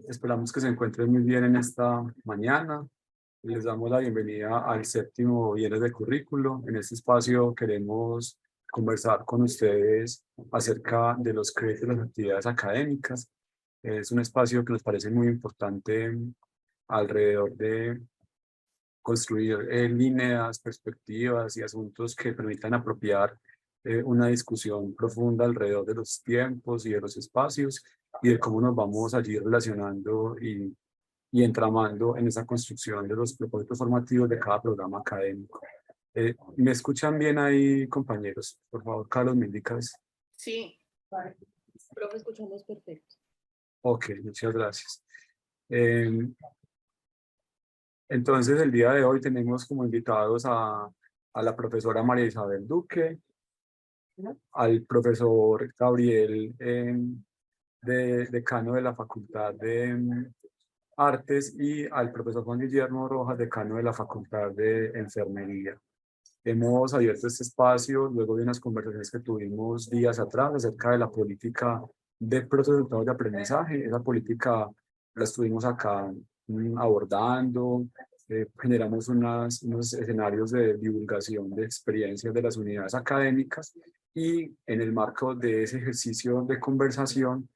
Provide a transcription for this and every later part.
Esperamos que se encuentren muy bien en esta mañana. Les damos la bienvenida al séptimo Viernes de Currículo. En este espacio queremos conversar con ustedes acerca de los créditos de las actividades académicas. Es un espacio que nos parece muy importante alrededor de construir líneas, perspectivas y asuntos que permitan apropiar una discusión profunda alrededor de los tiempos y de los espacios y de cómo nos vamos allí relacionando y entramando en esa construcción de los propósitos formativos de cada programa académico. ¿Me escuchan bien ahí, compañeros? Por favor, Carlos, ¿me indicas? Sí, profe, escuchamos perfecto. Ok, muchas gracias. Entonces, el día de hoy tenemos como invitados a la profesora María Isabel Duque, al profesor Gabriel, decano de la Facultad de Artes, y al profesor Juan Guillermo Rojas, decano de la Facultad de Enfermería. Hemos abierto este espacio luego de unas conversaciones que tuvimos días atrás acerca de la política de prototipados de aprendizaje. Esa política la estuvimos acá abordando, generamos unos escenarios de divulgación de experiencias de las unidades académicas y en el marco de ese ejercicio de conversación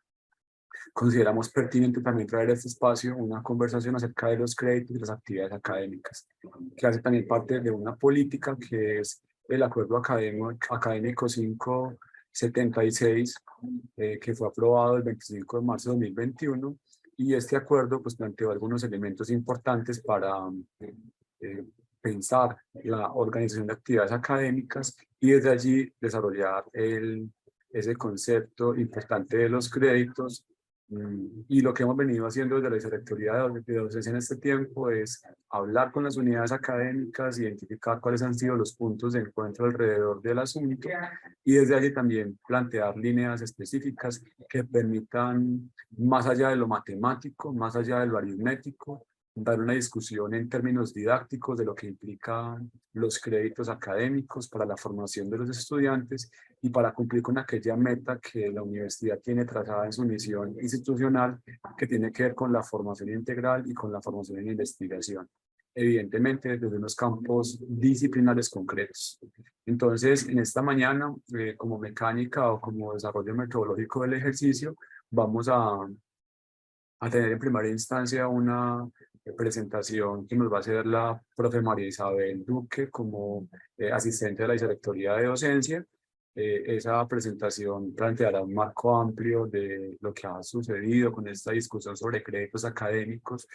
consideramos pertinente también traer a este espacio una conversación acerca de los créditos y las actividades académicas, que hace también parte de una política que es el Acuerdo Académico 576, que fue aprobado el 25 de marzo de 2021, y este acuerdo pues planteó algunos elementos importantes para pensar la organización de actividades académicas y desde allí desarrollar ese concepto importante de los créditos. Y lo que hemos venido haciendo desde la Vicerrectoría de Docencia en este tiempo es hablar con las unidades académicas, identificar cuáles han sido los puntos de encuentro alrededor del asunto y desde allí también plantear líneas específicas que permitan, más allá de lo matemático, más allá de lo aritmético, dar una discusión en términos didácticos de lo que implican los créditos académicos para la formación de los estudiantes y para cumplir con aquella meta que la universidad tiene trazada en su misión institucional, que tiene que ver con la formación integral y con la formación en investigación, evidentemente desde unos campos disciplinares concretos. Entonces, en esta mañana, como mecánica o como desarrollo metodológico del ejercicio, vamos a tener en primera instancia una presentación que nos va a hacer la profe María Isabel Duque como asistente de la Vicerrectoría de Docencia. Esa presentación planteará un marco amplio de lo que ha sucedido con esta discusión sobre créditos académicos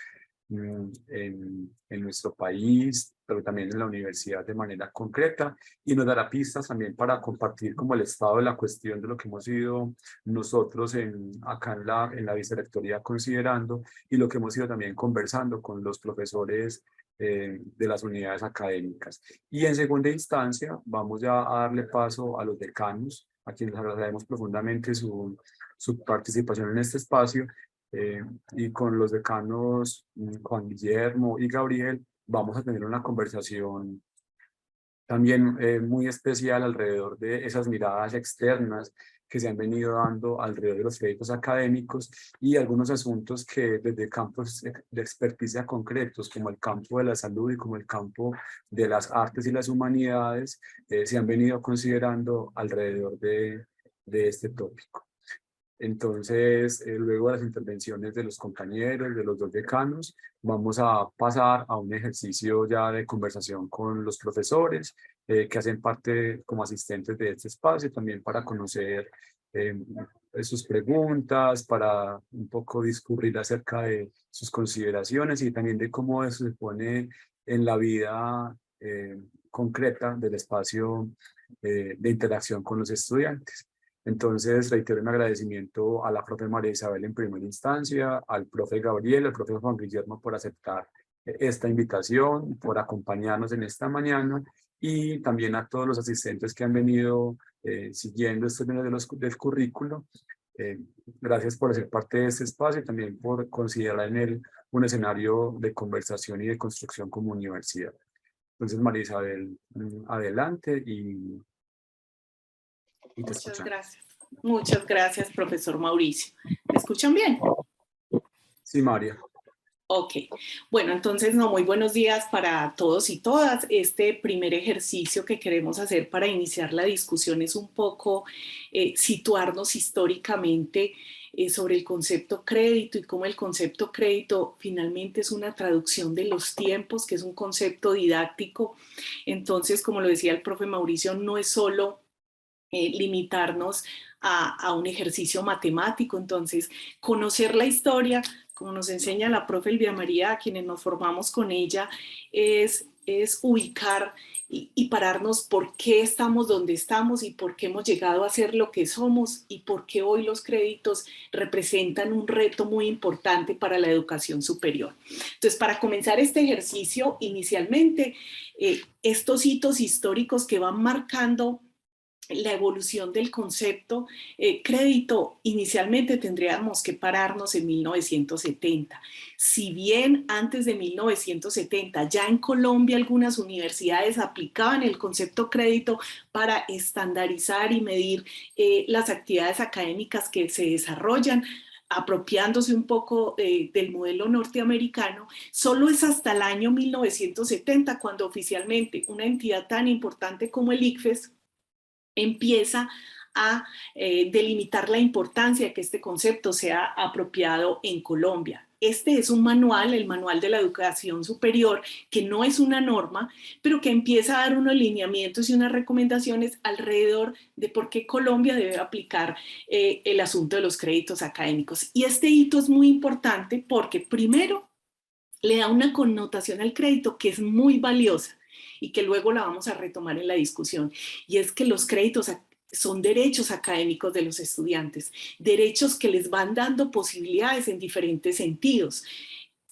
en nuestro país, pero también en la universidad de manera concreta, y nos dará pistas también para compartir como el estado de la cuestión de lo que hemos ido nosotros acá en la vicerrectoría considerando y lo que hemos ido también conversando con los profesores de las unidades académicas. Y en segunda instancia vamos ya a darle paso a los decanos, a quienes agradecemos profundamente su participación en este espacio, y con los decanos Juan Guillermo y Gabriel vamos a tener una conversación también muy especial alrededor de esas miradas externas que se han venido dando alrededor de los créditos académicos y algunos asuntos que desde campos de experticia concretos, como el campo de la salud y como el campo de las artes y las humanidades, se han venido considerando alrededor de este tópico. Entonces, luego de las intervenciones de los compañeros, de los dos decanos, vamos a pasar a un ejercicio ya de conversación con los profesores que hacen parte como asistentes de este espacio, también para conocer sus preguntas, para un poco discurrir acerca de sus consideraciones y también de cómo eso se pone en la vida concreta del espacio de interacción con los estudiantes. Entonces, reitero un agradecimiento a la profe María Isabel en primera instancia, al profe Gabriel, al profe Juan Guillermo por aceptar esta invitación, por acompañarnos en esta mañana y también a todos los asistentes que han venido siguiendo estos meses del currículo. Gracias por ser parte de este espacio y también por considerar en él un escenario de conversación y de construcción como universidad. Entonces, María Isabel, adelante y te Muchas escuchamos. gracias. Muchas gracias, profesor Mauricio. ¿Me escuchan bien? Sí, María. Ok, bueno, entonces no, muy buenos días para todos y todas. Este primer ejercicio que queremos hacer para iniciar la discusión es un poco situarnos históricamente sobre el concepto crédito y cómo el concepto crédito finalmente es una traducción de los tiempos, que es un concepto didáctico. Entonces, como lo decía el profe Mauricio, no es solo limitarnos a un ejercicio matemático. Entonces, conocer la historia, como nos enseña la profe Elvia María, a quienes nos formamos con ella, es ubicar y pararnos por qué estamos donde estamos y por qué hemos llegado a ser lo que somos y por qué hoy los créditos representan un reto muy importante para la educación superior. Entonces, para comenzar este ejercicio, inicialmente, estos hitos históricos que van marcando la evolución del concepto crédito, inicialmente tendríamos que pararnos en 1970. Si bien antes de 1970 ya en Colombia algunas universidades aplicaban el concepto crédito para estandarizar y medir las actividades académicas que se desarrollan, apropiándose un poco del modelo norteamericano, solo es hasta el año 1970 cuando oficialmente una entidad tan importante como el ICFES empieza a delimitar la importancia de que este concepto sea apropiado en Colombia. Este es un manual, el Manual de la Educación Superior, que no es una norma, pero que empieza a dar unos lineamientos y unas recomendaciones alrededor de por qué Colombia debe aplicar el asunto de los créditos académicos. Y este hito es muy importante porque primero le da una connotación al crédito que es muy valiosa y que luego la vamos a retomar en la discusión, y es que los créditos son derechos académicos de los estudiantes, derechos que les van dando posibilidades en diferentes sentidos,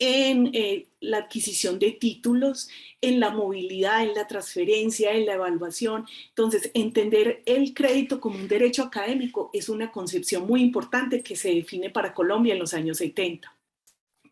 en la adquisición de títulos, en la movilidad, en la transferencia, en la evaluación. Entonces, entender el crédito como un derecho académico es una concepción muy importante que se define para Colombia en los años 70.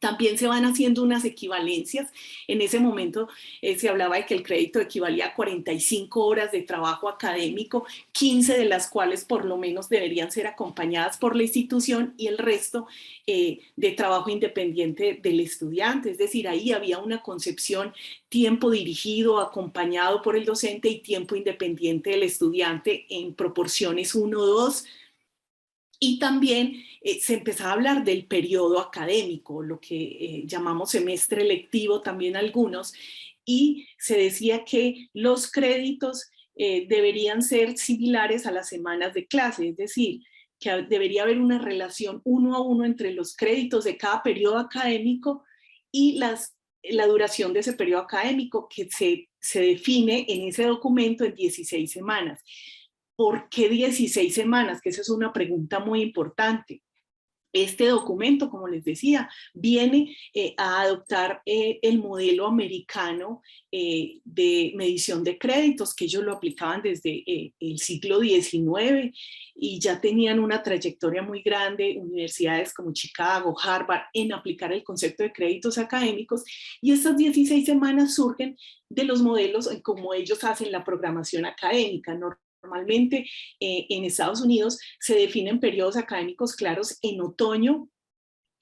También se van haciendo unas equivalencias. En ese momento se hablaba de que el crédito equivalía a 45 horas de trabajo académico, 15 de las cuales por lo menos deberían ser acompañadas por la institución y el resto de trabajo independiente del estudiante. Es decir, ahí había una concepción tiempo dirigido, acompañado por el docente y tiempo independiente del estudiante en proporciones 1-2. Y también se empezaba a hablar del periodo académico, lo que llamamos semestre lectivo también algunos, y se decía que los créditos deberían ser similares a las semanas de clase, es decir, que debería haber una relación 1-1 entre los créditos de cada periodo académico y la duración de ese periodo académico que se define en ese documento en 16 semanas. ¿Por qué 16 semanas? Que esa es una pregunta muy importante. Este documento, como les decía, viene a adoptar el modelo americano de medición de créditos, que ellos lo aplicaban desde el siglo XIX y ya tenían una trayectoria muy grande, universidades como Chicago, Harvard, en aplicar el concepto de créditos académicos, y estas 16 semanas surgen de los modelos en cómo ellos hacen la programación académica. Normalmente en Estados Unidos se definen periodos académicos claros en otoño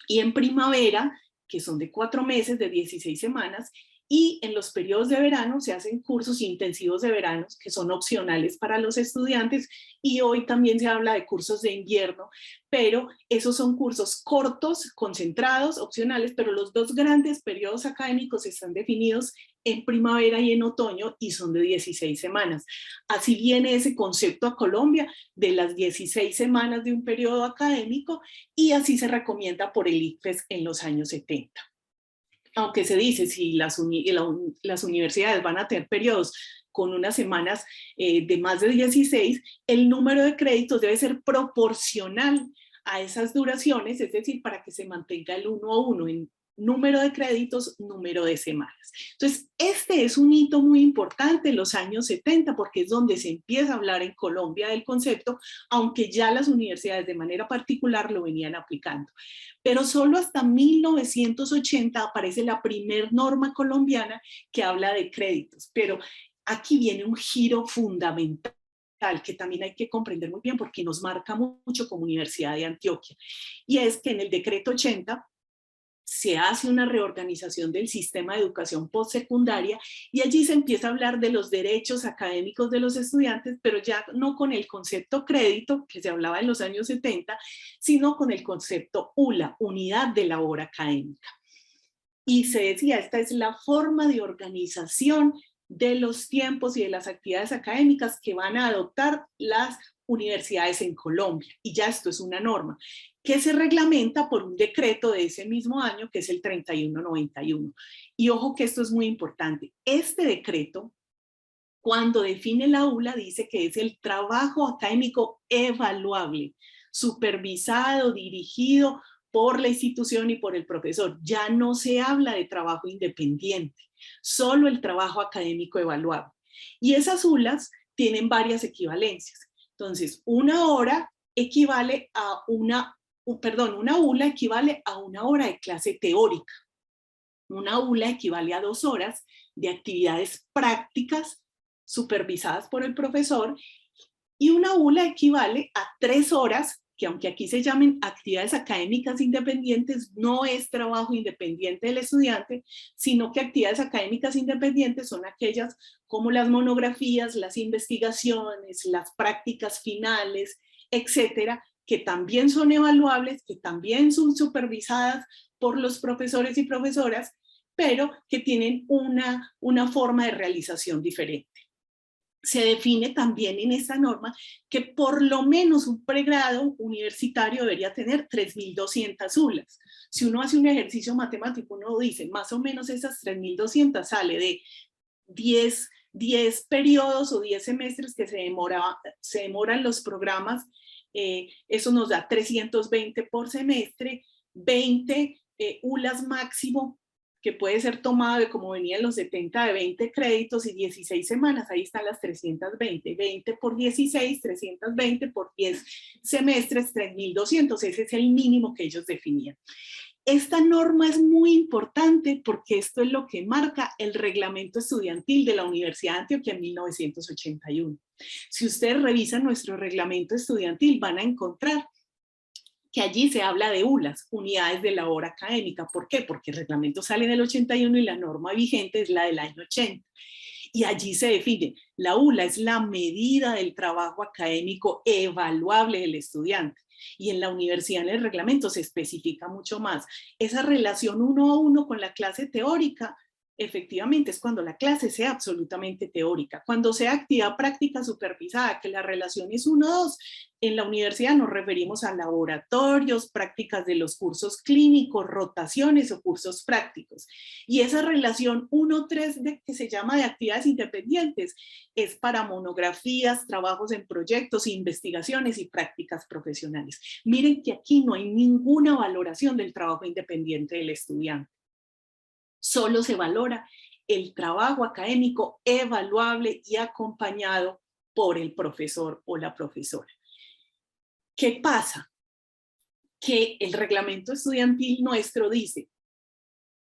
y en primavera, que son de 4 meses, de 16 semanas, y en los periodos de verano se hacen cursos intensivos de verano que son opcionales para los estudiantes, y hoy también se habla de cursos de invierno, pero esos son cursos cortos, concentrados, opcionales, pero los dos grandes periodos académicos están definidos en primavera y en otoño y son de 16 semanas. Así viene ese concepto a Colombia de las 16 semanas de un periodo académico, y así se recomienda por el ICFES en los años 70. Aunque se dice, si las universidades van a tener periodos con unas semanas de más de 16, el número de créditos debe ser proporcional a esas duraciones, es decir, para que se mantenga el 1-1 en número de créditos, número de semanas. Entonces, este es un hito muy importante en los años 70 porque es donde se empieza a hablar en Colombia del concepto, aunque ya las universidades de manera particular lo venían aplicando. Pero solo hasta 1980 aparece la primer norma colombiana que habla de créditos. Pero aquí viene un giro fundamental que también hay que comprender muy bien porque nos marca mucho como Universidad de Antioquia. Y es que en el decreto 80 se hace una reorganización del sistema de educación postsecundaria y allí se empieza a hablar de los derechos académicos de los estudiantes, pero ya no con el concepto crédito, que se hablaba en los años 70, sino con el concepto ULA, unidad de labor académica. Y se decía, esta es la forma de organización de los tiempos y de las actividades académicas que van a adoptar las universidades en Colombia. Y ya esto es una norma que se reglamenta por un decreto de ese mismo año, que es el 3191. Y ojo que esto es muy importante. Este decreto, cuando define la ULA, dice que es el trabajo académico evaluable, supervisado, dirigido por la institución y por el profesor. Ya no se habla de trabajo independiente, solo el trabajo académico evaluable. Y esas ULAs tienen varias equivalencias. Entonces, una hora equivale a una ULA equivale a una hora de clase teórica. Una ULA equivale a 2 horas de actividades prácticas supervisadas por el profesor, y una ULA equivale a 3 horas, que aunque aquí se llamen actividades académicas independientes, no es trabajo independiente del estudiante, sino que actividades académicas independientes son aquellas como las monografías, las investigaciones, las prácticas finales, etcétera, que también son evaluables, que también son supervisadas por los profesores y profesoras, pero que tienen una forma de realización diferente. Se define también en esta norma que por lo menos un pregrado universitario debería tener 3.200 ULAs. Si uno hace un ejercicio matemático, uno dice, más o menos esas 3.200 sale de 10 periodos o 10 semestres que se demoran los programas. Eso nos da 320 por semestre, 20 ULAs máximo, que puede ser tomado de como venía en los 70 de 20 créditos y 16 semanas, ahí están las 320, 20 por 16, 320 por 10 semestres, 3.200, ese es el mínimo que ellos definían. Esta norma es muy importante porque esto es lo que marca el reglamento estudiantil de la Universidad de Antioquia en 1981. Si ustedes revisan nuestro reglamento estudiantil, van a encontrar que allí se habla de ULAs, unidades de labor académica. ¿Por qué? Porque el reglamento sale del 81 y la norma vigente es la del año 80. Y allí se define, la ULA es la medida del trabajo académico evaluable del estudiante. Y en la universidad, en el reglamento, se especifica mucho más. Esa relación 1 a 1 con la clase teórica, efectivamente, es cuando la clase sea absolutamente teórica. Cuando sea actividad práctica supervisada, que la relación es 1 a 2, en la universidad nos referimos a laboratorios, prácticas de los cursos clínicos, rotaciones o cursos prácticos. Y esa relación 1-3 que se llama de actividades independientes es para monografías, trabajos en proyectos, investigaciones y prácticas profesionales. Miren que aquí no hay ninguna valoración del trabajo independiente del estudiante. Solo se valora el trabajo académico evaluable y acompañado por el profesor o la profesora. ¿Qué pasa? Que el reglamento estudiantil nuestro dice,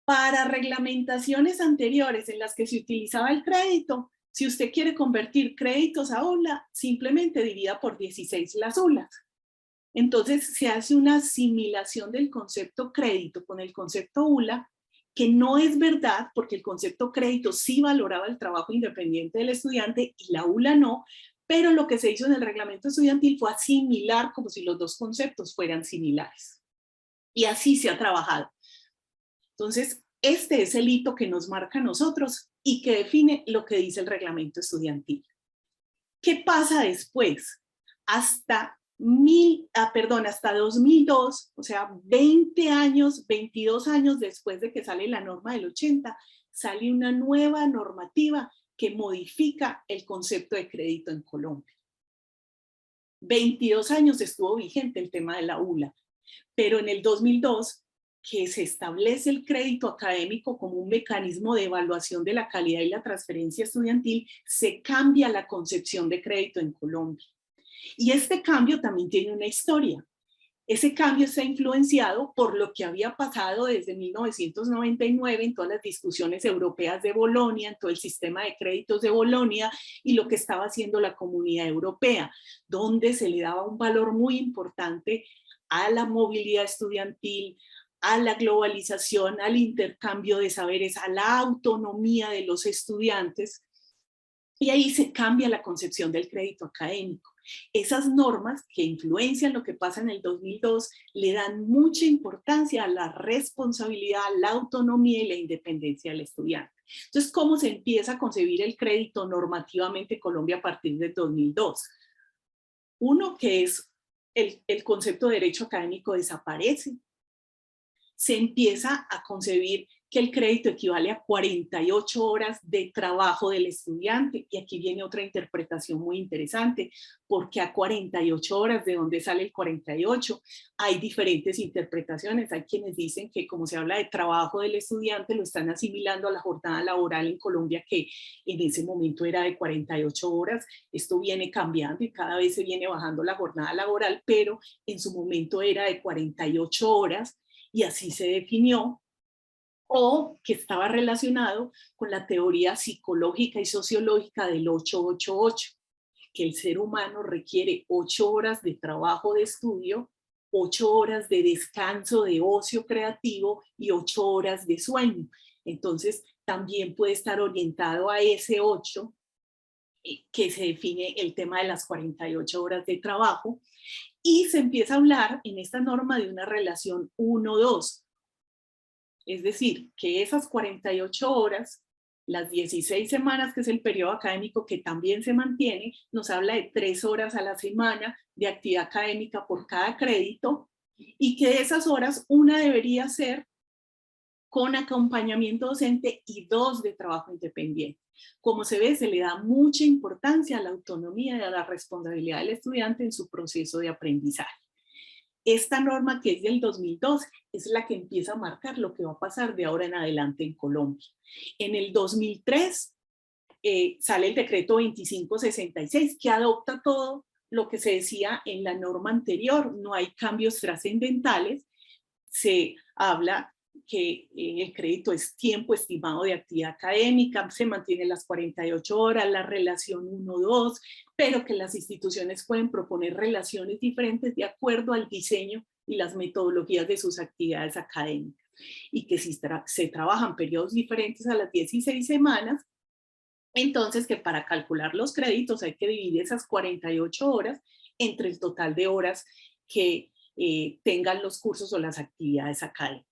para reglamentaciones anteriores en las que se utilizaba el crédito, si usted quiere convertir créditos a ULA, simplemente divida por 16 las ULAs. Entonces se hace una asimilación del concepto crédito con el concepto ULA, que no es verdad, porque el concepto crédito sí valoraba el trabajo independiente del estudiante y la ULA no, pero lo que se hizo en el reglamento estudiantil fue asimilar como si los dos conceptos fueran similares. Y así se ha trabajado. Entonces, este es el hito que nos marca a nosotros y que define lo que dice el reglamento estudiantil. ¿Qué pasa después? Hasta 2002, o sea, 20 años, 22 años después de que sale la norma del 80, sale una nueva normativa que modifica el concepto de crédito en Colombia. 22 años estuvo vigente el tema de la ULA, pero en el 2002, que se establece el crédito académico como un mecanismo de evaluación de la calidad y la transferencia estudiantil, se cambia la concepción de crédito en Colombia. Y este cambio también tiene una historia. Ese cambio está influenciado por lo que había pasado desde 1999 en todas las discusiones europeas de Bolonia, en todo el sistema de créditos de Bolonia y lo que estaba haciendo la Comunidad Europea, donde se le daba un valor muy importante a la movilidad estudiantil, a la globalización, al intercambio de saberes, a la autonomía de los estudiantes, y ahí se cambia la concepción del crédito académico. Esas normas que influencian lo que pasa en el 2002 le dan mucha importancia a la responsabilidad, la autonomía y la independencia del estudiante. Entonces, ¿cómo se empieza a concebir el crédito normativamente en Colombia a partir del 2002? Uno, que es el concepto de derecho académico desaparece. Se empieza a concebir que el crédito equivale a 48 horas de trabajo del estudiante. Y aquí viene otra interpretación muy interesante, porque a 48 horas, ¿de dónde sale el 48? Hay diferentes interpretaciones. Hay quienes dicen que como se habla de trabajo del estudiante, lo están asimilando a la jornada laboral en Colombia, que en ese momento era de 48 horas. Esto viene cambiando y cada vez se viene bajando la jornada laboral, pero en su momento era de 48 horas y así se definió, o que estaba relacionado con la teoría psicológica y sociológica del 888, que el ser humano requiere 8 horas de trabajo de estudio, 8 horas de descanso, de ocio creativo y 8 horas de sueño. Entonces, también puede estar orientado a ese 8, que se define el tema de las 48 horas de trabajo, y se empieza a hablar en esta norma de una relación 1-2. Es decir, que esas 48 horas, las 16 semanas, que es el periodo académico que también se mantiene, nos habla de 3 horas a la semana de actividad académica por cada crédito, y que de esas horas una debería ser con acompañamiento docente y 2 de trabajo independiente. Como se ve, se le da mucha importancia a la autonomía y a la responsabilidad del estudiante en su proceso de aprendizaje. Esta norma, que es del 2002, es la que empieza a marcar lo que va a pasar de ahora en adelante en Colombia. En el 2003 sale el decreto 2566, que adopta todo lo que se decía en la norma anterior. No hay cambios trascendentales. Se habla que el crédito es tiempo estimado de actividad académica, se mantienen las 48 horas, la relación 1-2, pero que las instituciones pueden proponer relaciones diferentes de acuerdo al diseño y las metodologías de sus actividades académicas. Y que si se trabajan periodos diferentes a las 16 semanas, entonces que para calcular los créditos hay que dividir esas 48 horas entre el total de horas que tengan los cursos o las actividades académicas.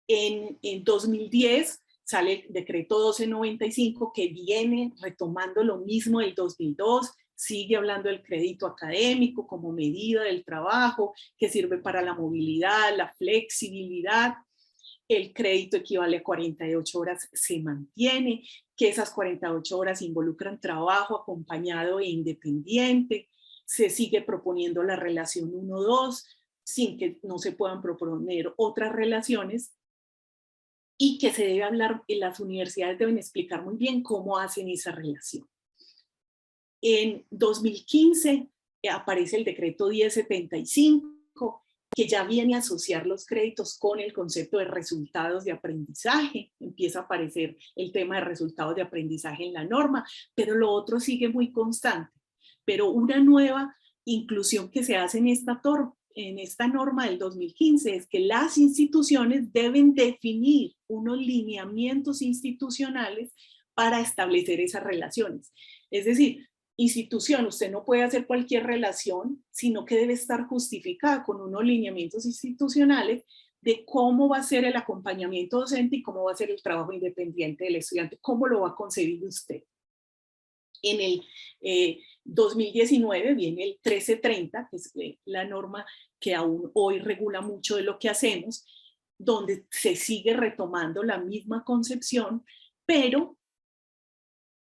En 2010 sale el decreto 1295, que viene retomando lo mismo del 2002, sigue hablando del crédito académico como medida del trabajo, que sirve para la movilidad, la flexibilidad. El crédito equivale a 48 horas, se mantiene, que esas 48 horas involucran trabajo acompañado e independiente. Se sigue proponiendo la relación 1-2, sin que no se puedan proponer otras relaciones, y que se debe hablar, las universidades deben explicar muy bien cómo hacen esa relación. En 2015 aparece el decreto 1075, que ya viene a asociar los créditos con el concepto de resultados de aprendizaje. Empieza a aparecer el tema de resultados de aprendizaje en la norma, pero lo otro sigue muy constante. Pero una nueva inclusión que se hace en esta norma del 2015 es que las instituciones deben definir unos lineamientos institucionales para establecer esas relaciones. Es decir, institución, usted no puede hacer cualquier relación, sino que debe estar justificada con unos lineamientos institucionales de cómo va a ser el acompañamiento docente y cómo va a ser el trabajo independiente del estudiante, cómo lo va a concebir usted. En el 2019 viene el 1330, que es la norma que aún hoy regula mucho de lo que hacemos, donde se sigue retomando la misma concepción, pero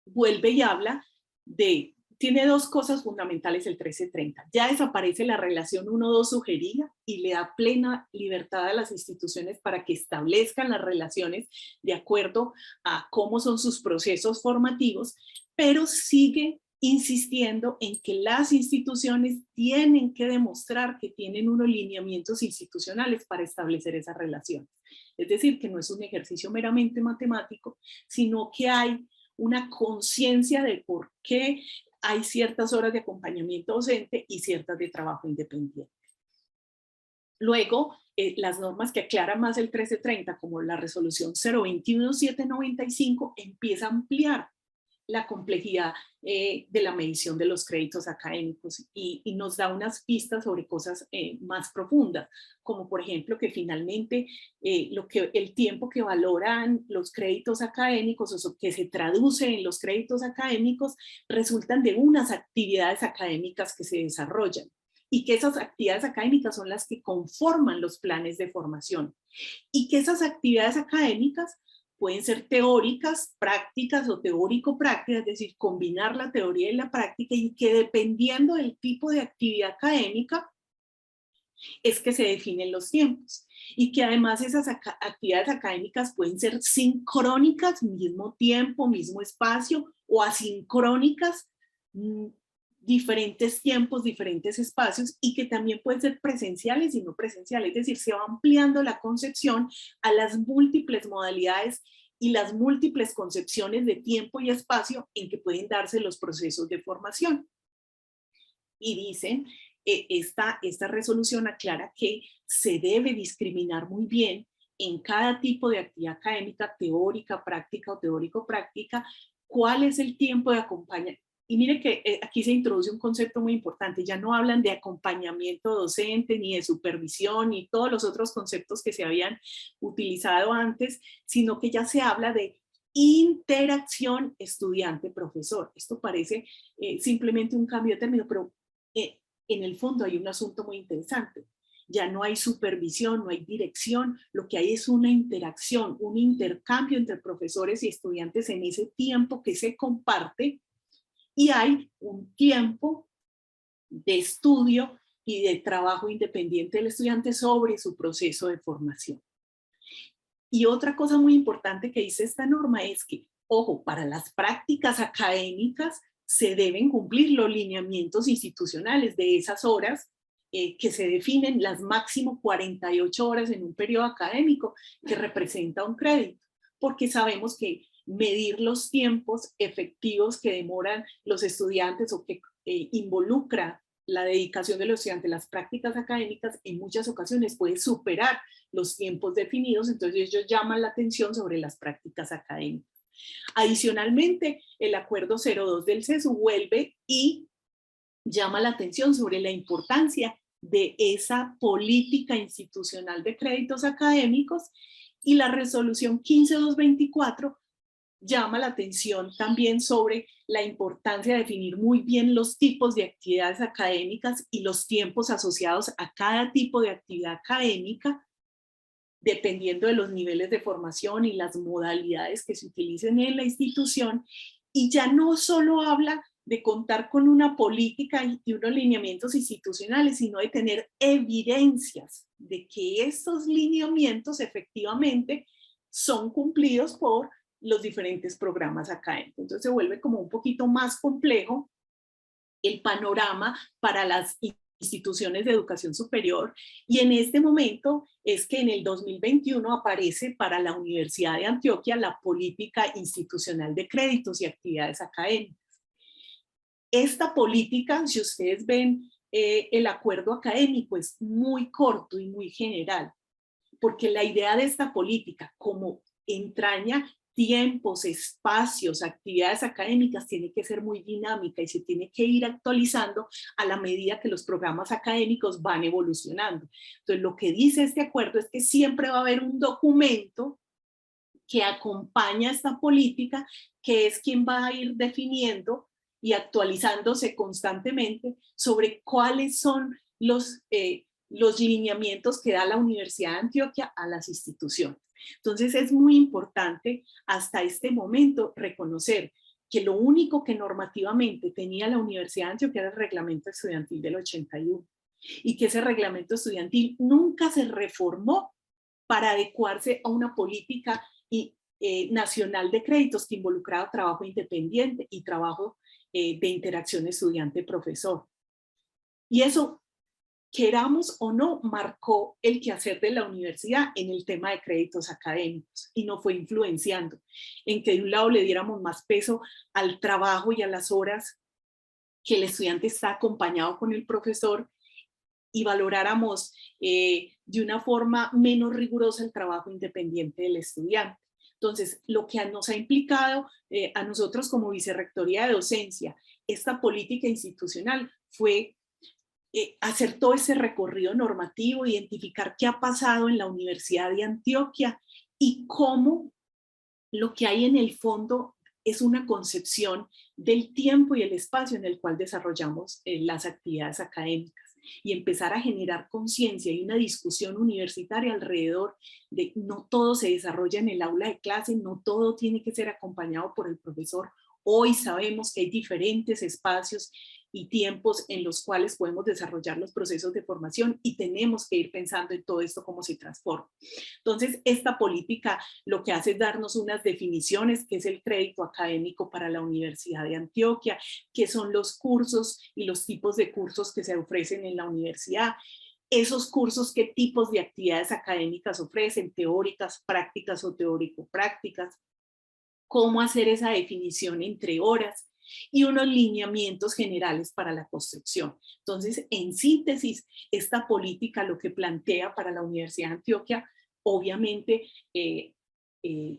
vuelve y habla de, tiene 2 cosas fundamentales el 1330. Ya desaparece la relación 1-2 sugerida y le da plena libertad a las instituciones para que establezcan las relaciones de acuerdo a cómo son sus procesos formativos, pero sigue insistiendo en que las instituciones tienen que demostrar que tienen unos lineamientos institucionales para establecer esas relaciones. Es decir, que no es un ejercicio meramente matemático, sino que hay una conciencia de por qué hay ciertas horas de acompañamiento docente y ciertas de trabajo independiente. Luego, las normas que aclaran más el 1330, como la resolución 021-795, empieza a ampliar la complejidad de la medición de los créditos académicos y nos da unas pistas sobre cosas más profundas, como por ejemplo que finalmente el tiempo que valoran los créditos académicos o que se traduce en los créditos académicos resultan de unas actividades académicas que se desarrollan y que esas actividades académicas son las que conforman los planes de formación y que esas actividades académicas pueden ser teóricas, prácticas o teórico-prácticas, es decir, combinar la teoría y la práctica, y que dependiendo del tipo de actividad académica es que se definen los tiempos. Y que además esas actividades académicas pueden ser sincrónicas, mismo tiempo, mismo espacio, o asincrónicas, diferentes tiempos, diferentes espacios, y que también pueden ser presenciales y no presenciales, es decir, se va ampliando la concepción a las múltiples modalidades y las múltiples concepciones de tiempo y espacio en que pueden darse los procesos de formación. Y dicen, esta resolución aclara que se debe discriminar muy bien en cada tipo de actividad académica, teórica, práctica o teórico-práctica, cuál es el tiempo de acompañamiento. Y mire que aquí se introduce un concepto muy importante, ya no hablan de acompañamiento docente, ni de supervisión, ni todos los otros conceptos que se habían utilizado antes, sino que ya se habla de interacción estudiante-profesor. Esto parece simplemente un cambio de término, pero en el fondo hay un asunto muy interesante. Ya no hay supervisión, no hay dirección, lo que hay es una interacción, un intercambio entre profesores y estudiantes en ese tiempo que se comparte, y hay un tiempo de estudio y de trabajo independiente del estudiante sobre su proceso de formación. Y otra cosa muy importante que dice esta norma es que, ojo, para las prácticas académicas se deben cumplir los lineamientos institucionales de esas horas que se definen, las máximo 48 horas en un periodo académico que representa un crédito, porque sabemos que medir los tiempos efectivos que demoran los estudiantes o que involucra la dedicación de los estudiantes, las prácticas académicas, en muchas ocasiones puede superar los tiempos definidos, entonces ellos llaman la atención sobre las prácticas académicas. Adicionalmente, el acuerdo 02 del CESU vuelve y llama la atención sobre la importancia de esa política institucional de créditos académicos, y la resolución 15224 llama la atención también sobre la importancia de definir muy bien los tipos de actividades académicas y los tiempos asociados a cada tipo de actividad académica, dependiendo de los niveles de formación y las modalidades que se utilicen en la institución. Y ya no solo habla de contar con una política y unos lineamientos institucionales, sino de tener evidencias de que estos lineamientos efectivamente son cumplidos por los diferentes programas académicos. Entonces se vuelve como un poquito más complejo el panorama para las instituciones de educación superior, y en este momento es que en el 2021 aparece para la Universidad de Antioquia la política institucional de créditos y actividades académicas. Esta política, si ustedes ven el acuerdo académico, es muy corto y muy general, porque la idea de esta política, como entraña tiempos, espacios, actividades académicas, tiene que ser muy dinámica y se tiene que ir actualizando a la medida que los programas académicos van evolucionando. Entonces, lo que dice este acuerdo es que siempre va a haber un documento que acompaña esta política, que es quien va a ir definiendo y actualizándose constantemente sobre cuáles son los lineamientos que da la Universidad de Antioquia a las instituciones. Entonces es muy importante hasta este momento reconocer que lo único que normativamente tenía la Universidad de Antioquia era el reglamento estudiantil del 81, y que ese reglamento estudiantil nunca se reformó para adecuarse a una política nacional de créditos que involucraba trabajo independiente y trabajo de interacción estudiante-profesor. Y eso, queramos o no, marcó el quehacer de la universidad en el tema de créditos académicos, y nos fue influenciando en que de un lado le diéramos más peso al trabajo y a las horas que el estudiante está acompañado con el profesor, y valoráramos de una forma menos rigurosa el trabajo independiente del estudiante. Entonces, lo que nos ha implicado a nosotros como Vicerrectoría de Docencia, esta política institucional fue hacer todo ese recorrido normativo, identificar qué ha pasado en la Universidad de Antioquia y cómo lo que hay en el fondo es una concepción del tiempo y el espacio en el cual desarrollamos las actividades académicas y empezar a generar conciencia y una discusión universitaria alrededor de no todo se desarrolla en el aula de clase, no todo tiene que ser acompañado por el profesor. Hoy sabemos que hay diferentes espacios y tiempos en los cuales podemos desarrollar los procesos de formación y tenemos que ir pensando en todo esto cómo se transforma. Entonces, esta política lo que hace es darnos unas definiciones, que es el crédito académico para la Universidad de Antioquia, qué son los cursos y los tipos de cursos que se ofrecen en la universidad, esos cursos, qué tipos de actividades académicas ofrecen, teóricas, prácticas o teórico-prácticas, cómo hacer esa definición entre horas, y unos lineamientos generales para la construcción. Entonces, en síntesis, esta política lo que plantea para la Universidad de Antioquia, obviamente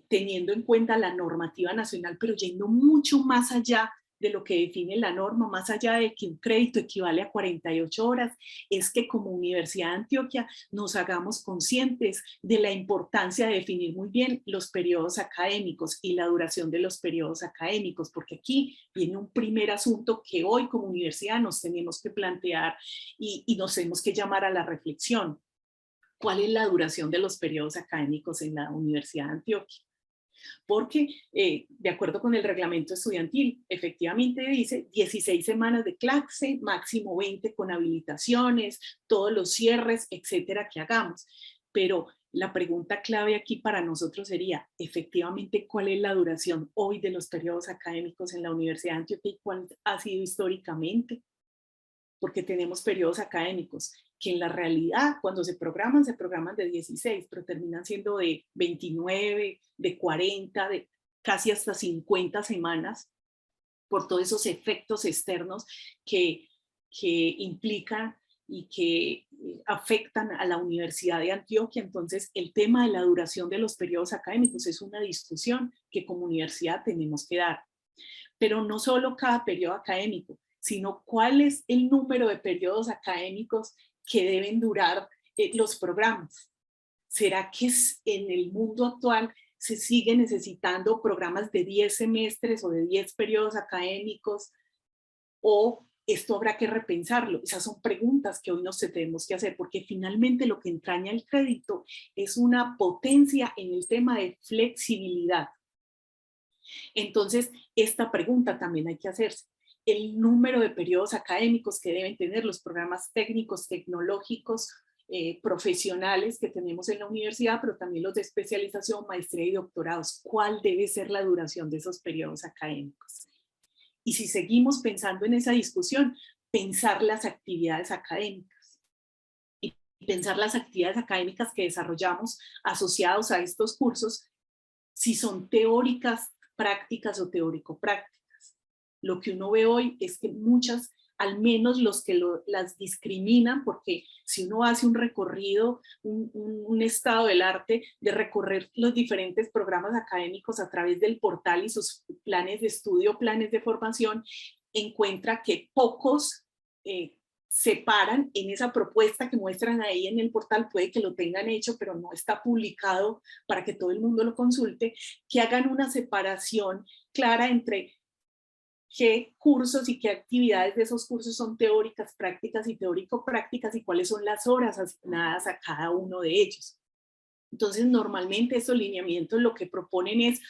teniendo en cuenta la normativa nacional, pero yendo mucho más allá de lo que define la norma, más allá de que un crédito equivale a 48 horas, es que como Universidad de Antioquia nos hagamos conscientes de la importancia de definir muy bien los periodos académicos y la duración de los periodos académicos, porque aquí viene un primer asunto que hoy como universidad nos tenemos que plantear y nos tenemos que llamar a la reflexión. ¿Cuál es la duración de los periodos académicos en la Universidad de Antioquia? Porque de acuerdo con el reglamento estudiantil, efectivamente dice 16 semanas de clase, máximo 20 con habilitaciones, todos los cierres, etcétera, que hagamos. Pero la pregunta clave aquí para nosotros sería, efectivamente, ¿cuál es la duración hoy de los periodos académicos en la Universidad de Antioquia y cuál ha sido históricamente? Porque tenemos periodos académicos que en la realidad cuando se programan de 16, pero terminan siendo de 29, de 40, de casi hasta 50 semanas, por todos esos efectos externos que implican y que afectan a la Universidad de Antioquia. Entonces, el tema de la duración de los periodos académicos es una discusión que como universidad tenemos que dar. Pero no solo cada periodo académico, sino cuál es el número de periodos académicos que deben durar los programas. ¿Será que en el mundo actual se sigue necesitando programas de 10 semestres o de 10 periodos académicos? ¿O esto habrá que repensarlo? Esas son preguntas que hoy nos tenemos que hacer, porque finalmente lo que entraña el crédito es una potencia en el tema de flexibilidad. Entonces, esta pregunta también hay que hacerse. El número de periodos académicos que deben tener los programas técnicos, tecnológicos, profesionales que tenemos en la universidad, pero también los de especialización, maestría y doctorados. ¿Cuál debe ser la duración de esos periodos académicos? Y si seguimos pensando en esa discusión, pensar las actividades académicas. Y pensar las actividades académicas que desarrollamos asociados a estos cursos, si son teóricas, prácticas o teórico-prácticas. Lo que uno ve hoy es que muchas, al menos los que las discriminan, porque si uno hace un recorrido, un estado del arte de recorrer los diferentes programas académicos a través del portal y sus planes de estudio, planes de formación, encuentra que pocos se paran en esa propuesta que muestran ahí en el portal, puede que lo tengan hecho, pero no está publicado para que todo el mundo lo consulte, que hagan una separación clara entre qué cursos y qué actividades de esos cursos son teóricas, prácticas y teórico-prácticas y cuáles son las horas asignadas a cada uno de ellos. Entonces, normalmente estos lineamientos lo que proponen es,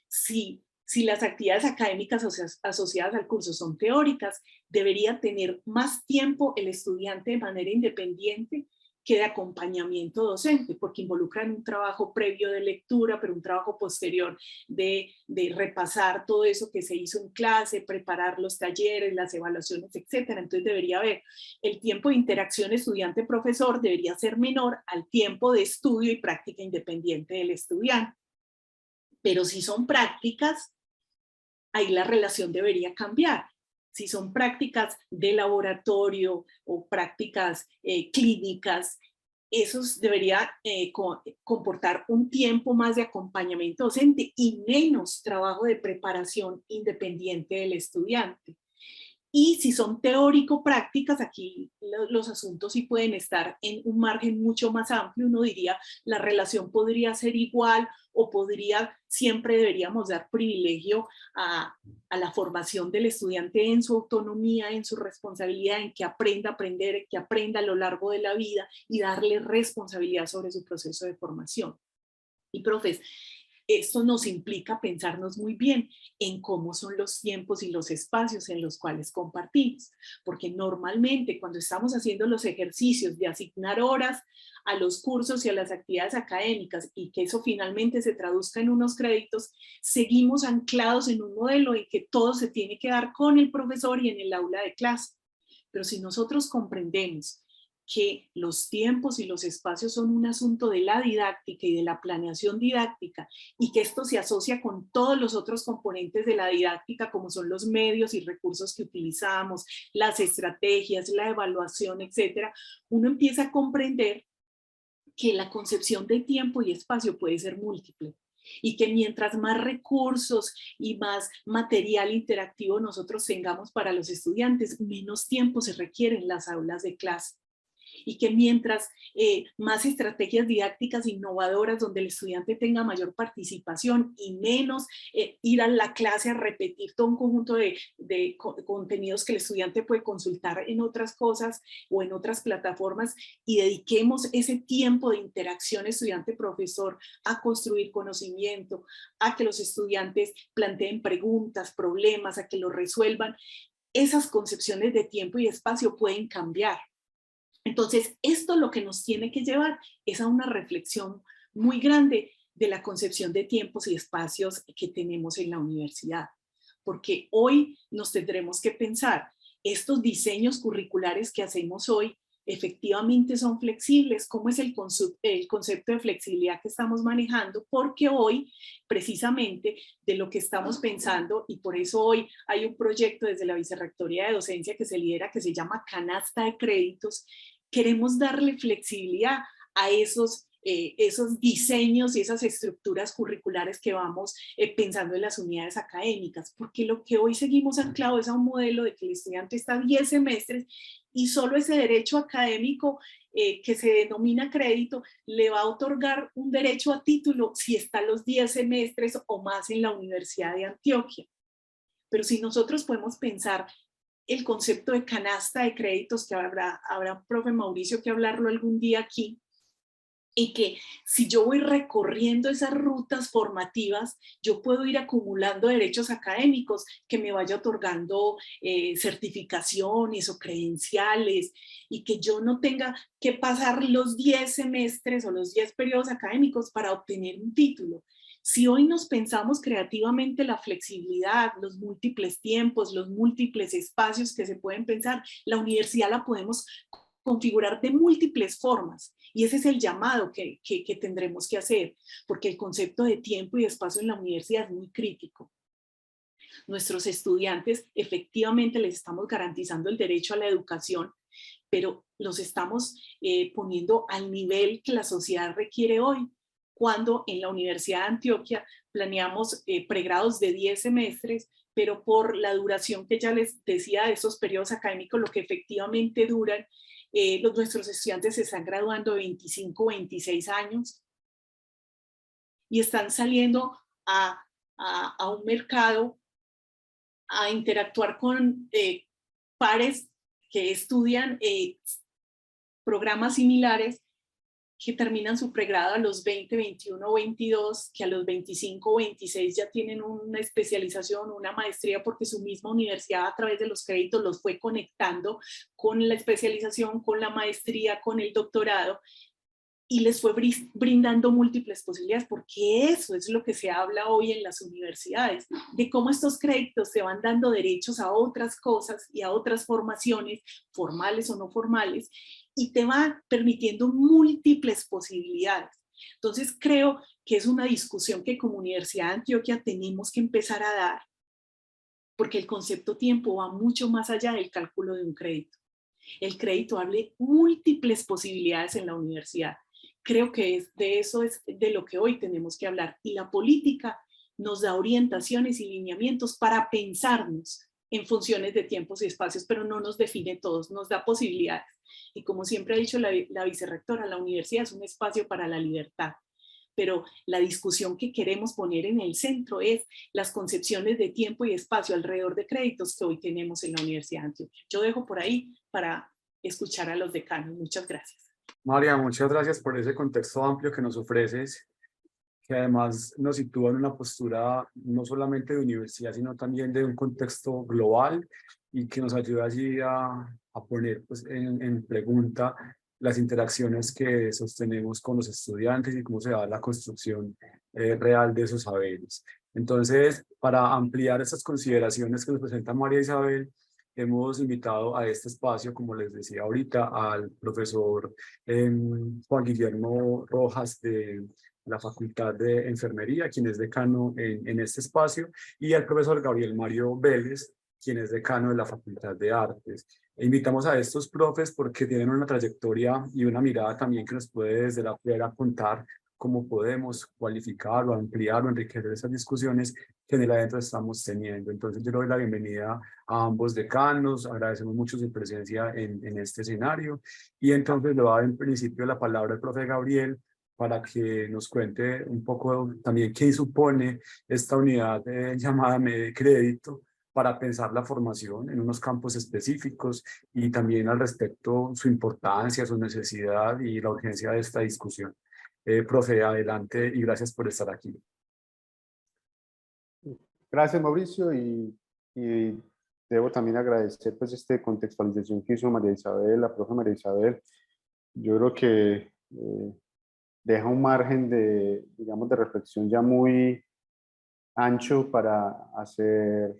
si las actividades académicas asociadas al curso son teóricas, debería tener más tiempo el estudiante de manera independiente que de acompañamiento docente, porque involucran un trabajo previo de lectura, pero un trabajo posterior de repasar todo eso que se hizo en clase, preparar los talleres, las evaluaciones, etcétera. Entonces debería haber el tiempo de interacción estudiante-profesor debería ser menor al tiempo de estudio y práctica independiente del estudiante. Pero si son prácticas, ahí la relación debería cambiar. Si son prácticas de laboratorio o prácticas clínicas, eso debería comportar un tiempo más de acompañamiento docente y menos trabajo de preparación independiente del estudiante. Y si son teórico-prácticas, aquí los asuntos sí pueden estar en un margen mucho más amplio. Uno diría, la relación podría ser igual o siempre deberíamos dar privilegio a la formación del estudiante en su autonomía, en su responsabilidad, en que aprenda a aprender, que aprenda a lo largo de la vida y darle responsabilidad sobre su proceso de formación. Y profes, esto nos implica pensarnos muy bien en cómo son los tiempos y los espacios en los cuales compartimos, porque normalmente cuando estamos haciendo los ejercicios de asignar horas a los cursos y a las actividades académicas y que eso finalmente se traduzca en unos créditos, seguimos anclados en un modelo en que todo se tiene que dar con el profesor y en el aula de clase. Pero si nosotros comprendemos que los tiempos y los espacios son un asunto de la didáctica y de la planeación didáctica y que esto se asocia con todos los otros componentes de la didáctica como son los medios y recursos que utilizamos, las estrategias, la evaluación, etcétera, uno empieza a comprender que la concepción de tiempo y espacio puede ser múltiple y que mientras más recursos y más material interactivo nosotros tengamos para los estudiantes, menos tiempo se requiere en las aulas de clase. Y que mientras más estrategias didácticas innovadoras donde el estudiante tenga mayor participación y menos ir a la clase a repetir todo un conjunto de contenidos que el estudiante puede consultar en otras cosas o en otras plataformas y dediquemos ese tiempo de interacción estudiante-profesor a construir conocimiento, a que los estudiantes planteen preguntas, problemas, a que los resuelvan, esas concepciones de tiempo y espacio pueden cambiar. Entonces, esto lo que nos tiene que llevar es a una reflexión muy grande de la concepción de tiempos y espacios que tenemos en la universidad. Porque hoy nos tendremos que pensar, estos diseños curriculares que hacemos hoy efectivamente son flexibles. ¿Cómo es el concepto de flexibilidad que estamos manejando? Porque hoy, precisamente, de lo que estamos pensando, y por eso hoy hay un proyecto desde la Vicerrectoría de Docencia que se lidera, que se llama Canasta de Créditos, queremos darle flexibilidad a esos diseños y esas estructuras curriculares que vamos pensando en las unidades académicas, porque lo que hoy seguimos anclado es a un modelo de que el estudiante está 10 semestres y solo ese derecho académico que se denomina crédito le va a otorgar un derecho a título si está los 10 semestres o más en la Universidad de Antioquia. Pero si nosotros podemos pensar el concepto de canasta de créditos, que habrá profe Mauricio que hablarlo algún día aquí, y que si yo voy recorriendo esas rutas formativas, yo puedo ir acumulando derechos académicos que me vaya otorgando certificaciones o credenciales y que yo no tenga que pasar los 10 semestres o los 10 periodos académicos para obtener un título. Si hoy nos pensamos creativamente la flexibilidad, los múltiples tiempos, los múltiples espacios que se pueden pensar, la universidad la podemos configurar de múltiples formas. Y ese es el llamado que tendremos que hacer, porque el concepto de tiempo y espacio en la universidad es muy crítico. Nuestros estudiantes efectivamente les estamos garantizando el derecho a la educación, pero los estamos poniendo al nivel que la sociedad requiere hoy, cuando en la Universidad de Antioquia planeamos pregrados de 10 semestres, pero por la duración que ya les decía de esos periodos académicos, lo que efectivamente duran, nuestros estudiantes se están graduando de 25, 26 años y están saliendo a un mercado a interactuar con pares que estudian programas similares que terminan su pregrado a los 20, 21 o 22, que a los 25 o 26 ya tienen una especialización, una maestría, porque su misma universidad a través de los créditos los fue conectando con la especialización, con la maestría, con el doctorado, y les fue brindando múltiples posibilidades, porque eso es lo que se habla hoy en las universidades, de cómo estos créditos se van dando derechos a otras cosas y a otras formaciones, formales o no formales, y te va permitiendo múltiples posibilidades. Entonces creo que es una discusión que como Universidad de Antioquia tenemos que empezar a dar, porque el concepto tiempo va mucho más allá del cálculo de un crédito. El crédito abre múltiples posibilidades en la universidad. Creo que eso es de lo que hoy tenemos que hablar. Y la política nos da orientaciones y lineamientos para pensarnos en funciones de tiempos y espacios, pero no nos define todos, nos da posibilidades. Y como siempre ha dicho la vicerrectora, la universidad es un espacio para la libertad. Pero la discusión que queremos poner en el centro es las concepciones de tiempo y espacio alrededor de créditos que hoy tenemos en la Universidad de Antioquia. Yo dejo por ahí para escuchar a los decanos. Muchas gracias. María, muchas gracias por ese contexto amplio que nos ofreces, que además nos sitúa en una postura no solamente de universidad, sino también de un contexto global y que nos ayuda allí a poner pues, en pregunta las interacciones que sostenemos con los estudiantes y cómo se da la construcción real de esos saberes. Entonces, para ampliar estas consideraciones que nos presenta María Isabel, hemos invitado a este espacio, como les decía ahorita, al profesor Juan Guillermo Rojas de la Facultad de Enfermería, quien es decano en este espacio, y al profesor Gabriel Mario Vélez, quien es decano de la Facultad de Artes. E invitamos a estos profes porque tienen una trayectoria y una mirada también que nos puede desde la fuera contar cómo podemos cualificar o ampliar o enriquecer esas discusiones que en el adentro estamos teniendo. Entonces yo le doy la bienvenida a ambos decanos, agradecemos mucho su presencia en este escenario y entonces le va a dar en principio la palabra al profe Gabriel para que nos cuente un poco también qué supone esta unidad llamada de crédito para pensar la formación en unos campos específicos y también al respecto su importancia, su necesidad y la urgencia de esta discusión. Profe, adelante y gracias por estar aquí. Gracias, Mauricio, y debo también agradecer pues esta contextualización que hizo María Isabel, la profe María Isabel. Yo creo que deja un margen de, digamos, de reflexión ya muy ancho para hacer,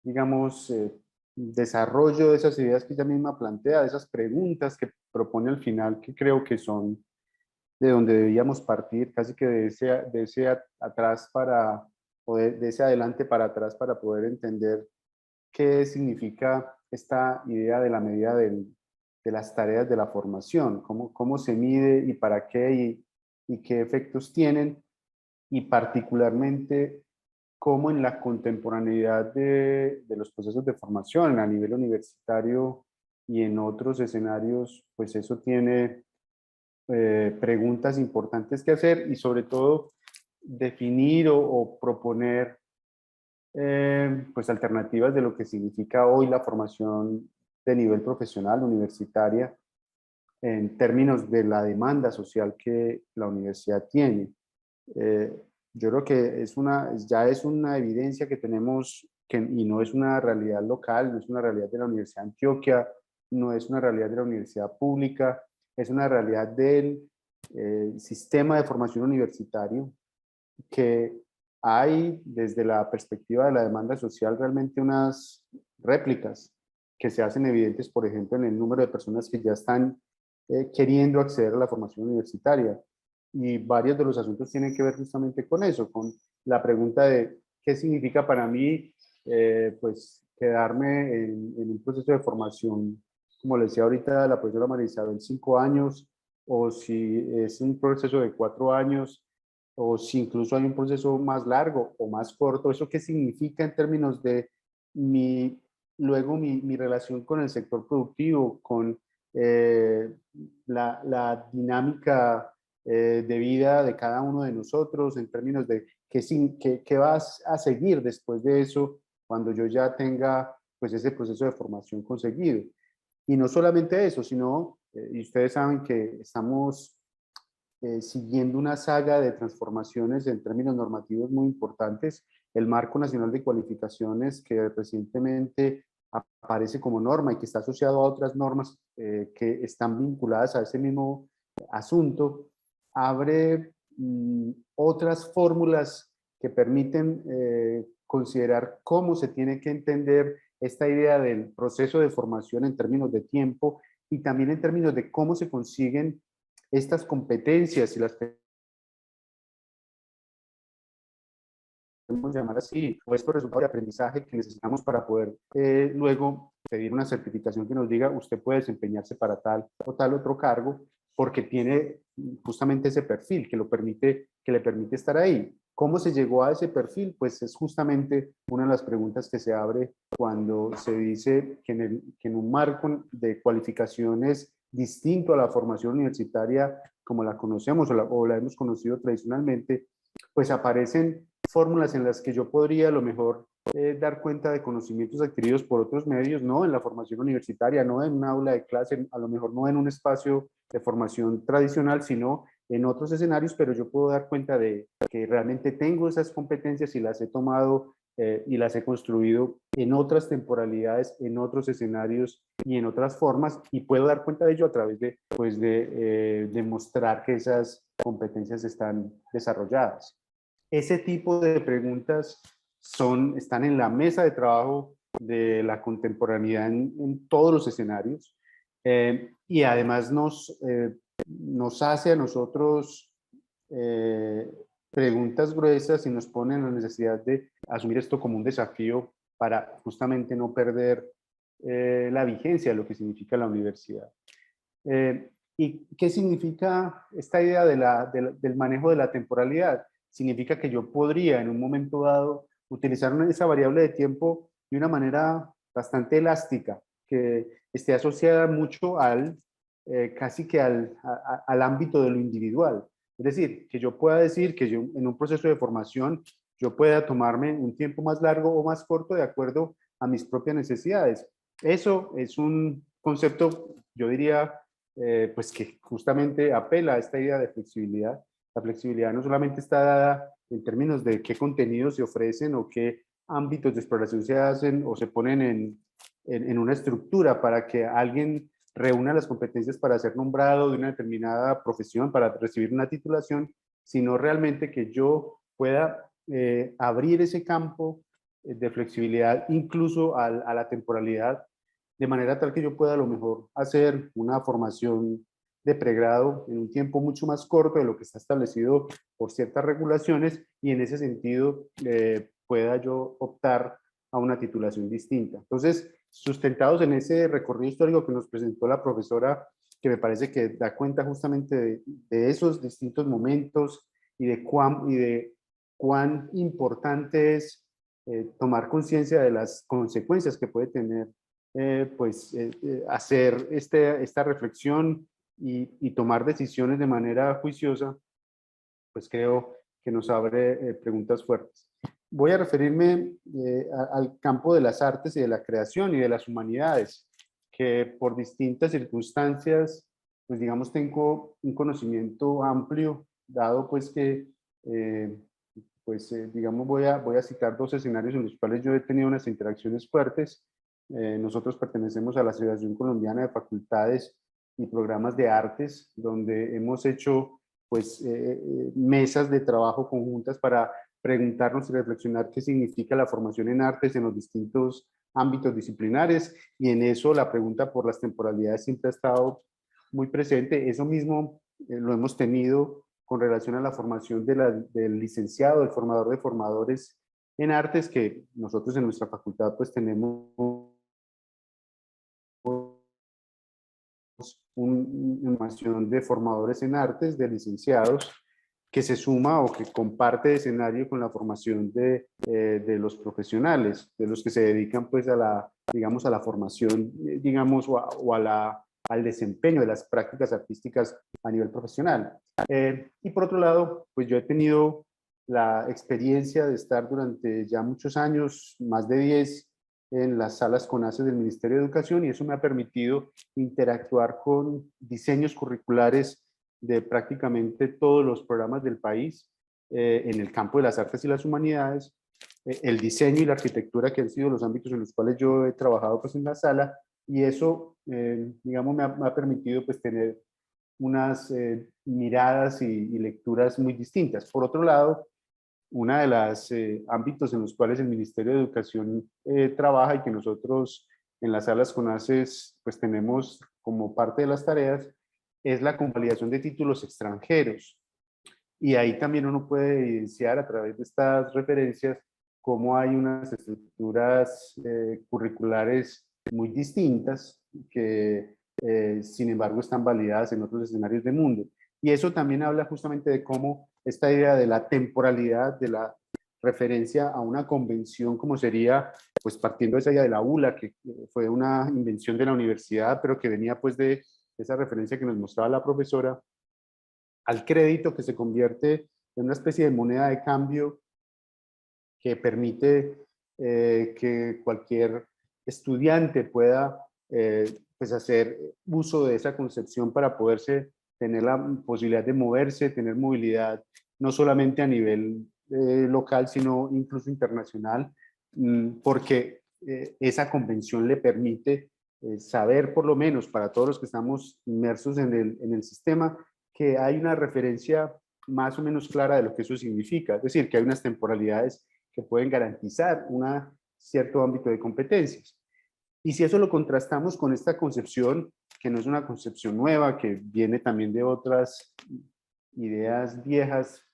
digamos, desarrollo de esas ideas que ella misma plantea, de esas preguntas que propone al final, que creo que son de donde debíamos partir, casi que de ese atrás para, o de ese adelante para atrás para poder entender qué significa esta idea de la medida de las tareas de la formación, cómo se mide y para qué y qué efectos tienen, y particularmente cómo en la contemporaneidad de los procesos de formación a nivel universitario y en otros escenarios, pues eso tiene preguntas importantes que hacer y sobre todo definir o proponer pues alternativas de lo que significa hoy la formación de nivel profesional universitaria en términos de la demanda social que la universidad tiene. Yo creo que ya es una evidencia que tenemos y no es una realidad local, no es una realidad de la Universidad de Antioquia, no es una realidad de la universidad pública, es una realidad del sistema de formación universitario, que hay desde la perspectiva de la demanda social realmente unas réplicas que se hacen evidentes, por ejemplo, en el número de personas que ya están queriendo acceder a la formación universitaria. Y varios de los asuntos tienen que ver justamente con eso, con la pregunta de qué significa para mí pues quedarme en un proceso de formación, como le decía ahorita la profesora María Isabel, 5 años, o si es un proceso de 4 años, o si incluso hay un proceso más largo o más corto. ¿Eso qué significa en términos de luego mi relación con el sector productivo, con la dinámica de vida de cada uno de nosotros, en términos de qué vas a seguir después de eso cuando yo ya tenga pues ese proceso de formación conseguido? Y no solamente eso, sino, y ustedes saben que estamos siguiendo una saga de transformaciones en términos normativos muy importantes. El Marco Nacional de Cualificaciones, que recientemente aparece como norma y que está asociado a otras normas que están vinculadas a ese mismo asunto, abre otras fórmulas que permiten considerar cómo se tiene que entender esta idea del proceso de formación en términos de tiempo y también en términos de cómo se consiguen estas competencias y las llamar así, o estos resultados de aprendizaje que necesitamos para poder luego pedir una certificación que nos diga usted puede desempeñarse para tal o tal otro cargo porque tiene justamente ese perfil que le permite estar ahí. ¿Cómo se llegó a ese perfil? Pues es justamente una de las preguntas que se abre cuando se dice que en un marco de cualificaciones distinto a la formación universitaria como la conocemos o la hemos conocido tradicionalmente, pues aparecen fórmulas en las que yo podría a lo mejor dar cuenta de conocimientos adquiridos por otros medios, no en la formación universitaria, no en un aula de clase, a lo mejor no en un espacio de formación tradicional, sino en otros escenarios, pero yo puedo dar cuenta de que realmente tengo esas competencias y las he tomado y las he construido en otras temporalidades, en otros escenarios y en otras formas, y puedo dar cuenta de ello a través de, pues de demostrar que esas competencias están desarrolladas. Ese tipo de preguntas están en la mesa de trabajo de la contemporaneidad en todos los escenarios y además nos hace a nosotros preguntas gruesas y nos pone en la necesidad de asumir esto como un desafío para justamente no perder la vigencia de lo que significa la universidad. ¿Y qué significa esta idea del manejo de la temporalidad? Significa que yo podría en un momento dado utilizar esa variable de tiempo de una manera bastante elástica, que esté asociada mucho casi que al ámbito de lo individual. Es decir, que yo pueda decir que yo en un proceso de formación yo pueda tomarme un tiempo más largo o más corto de acuerdo a mis propias necesidades. Eso es un concepto, yo diría, pues que justamente apela a esta idea de flexibilidad. La flexibilidad no solamente está dada en términos de qué contenidos se ofrecen o qué ámbitos de exploración se hacen o se ponen en una estructura para que alguien reúna las competencias para ser nombrado de una determinada profesión, para recibir una titulación, sino realmente que yo pueda abrir ese campo de flexibilidad incluso a la temporalidad, de manera tal que yo pueda a lo mejor hacer una formación de pregrado en un tiempo mucho más corto de lo que está establecido por ciertas regulaciones y en ese sentido pueda yo optar a una titulación distinta. Entonces, sustentados en ese recorrido histórico que nos presentó la profesora, que me parece que da cuenta justamente de esos distintos momentos y de cuán importante es tomar conciencia de las consecuencias que puede tener hacer esta reflexión y tomar decisiones de manera juiciosa, pues creo que nos abre preguntas fuertes. Voy a referirme al campo de las artes y de la creación y de las humanidades, que por distintas circunstancias, pues digamos, tengo un conocimiento amplio, dado pues que, digamos, voy a citar dos escenarios en los cuales yo he tenido unas interacciones fuertes. Nosotros pertenecemos a la Asociación Colombiana de Facultades y Programas de Artes, donde hemos hecho pues mesas de trabajo conjuntas para preguntarnos y reflexionar qué significa la formación en artes en los distintos ámbitos disciplinares, y en eso la pregunta por las temporalidades siempre ha estado muy presente. Eso mismo lo hemos tenido con relación a la formación del licenciado, del formador de formadores en artes, que nosotros en nuestra facultad pues tenemos una formación de formadores en artes, de licenciados, que se suma o que comparte escenario con la formación de los profesionales, de los que se dedican pues digamos, a la formación, digamos, al desempeño de las prácticas artísticas a nivel profesional. Y por otro lado, pues yo he tenido la experiencia de estar durante ya muchos años, más de 10, en las salas CONACE del Ministerio de Educación, y eso me ha permitido interactuar con diseños curriculares de prácticamente todos los programas del país en el campo de las artes y las humanidades, el diseño y la arquitectura, que han sido los ámbitos en los cuales yo he trabajado pues en la sala, y eso digamos me ha permitido pues tener unas miradas y lecturas muy distintas. Por otro lado, una de los ámbitos en los cuales el Ministerio de Educación trabaja y que nosotros en las salas CONACES pues tenemos como parte de las tareas es la convalidación de títulos extranjeros. Y ahí también uno puede evidenciar a través de estas referencias cómo hay unas estructuras curriculares muy distintas que sin embargo están validadas en otros escenarios del mundo. Y eso también habla justamente de cómo esta idea de la temporalidad, de la referencia a una convención como sería, pues partiendo de esa idea de la ULA, que fue una invención de la universidad, pero que venía pues de esa referencia que nos mostraba la profesora, al crédito que se convierte en una especie de moneda de cambio que permite que cualquier estudiante pueda pues hacer uso de esa concepción para poderse tener la posibilidad de moverse, tener movilidad, no solamente a nivel local, sino incluso internacional, porque esa convención le permite saber, por lo menos para todos los que estamos inmersos en el sistema, que hay una referencia más o menos clara de lo que eso significa, es decir, que hay unas temporalidades que pueden garantizar un cierto ámbito de competencias. Y si eso lo contrastamos con esta concepción, que no es una concepción nueva, que viene también de otras ideas viejas,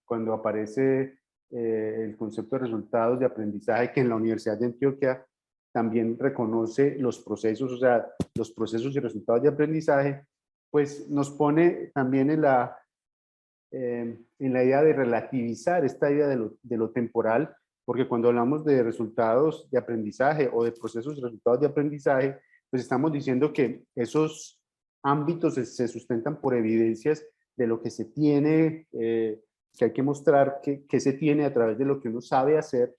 cuando aparece el concepto de resultados de aprendizaje, que en la Universidad de Antioquia también reconoce los procesos, o sea, los procesos y resultados de aprendizaje, pues nos pone también en la idea de relativizar esta idea de lo temporal, porque cuando hablamos de resultados de aprendizaje o de procesos y resultados de aprendizaje, pues estamos diciendo que esos ámbitos se sustentan por evidencias de lo que se tiene, que hay que mostrar que se tiene a través de lo que uno sabe hacer,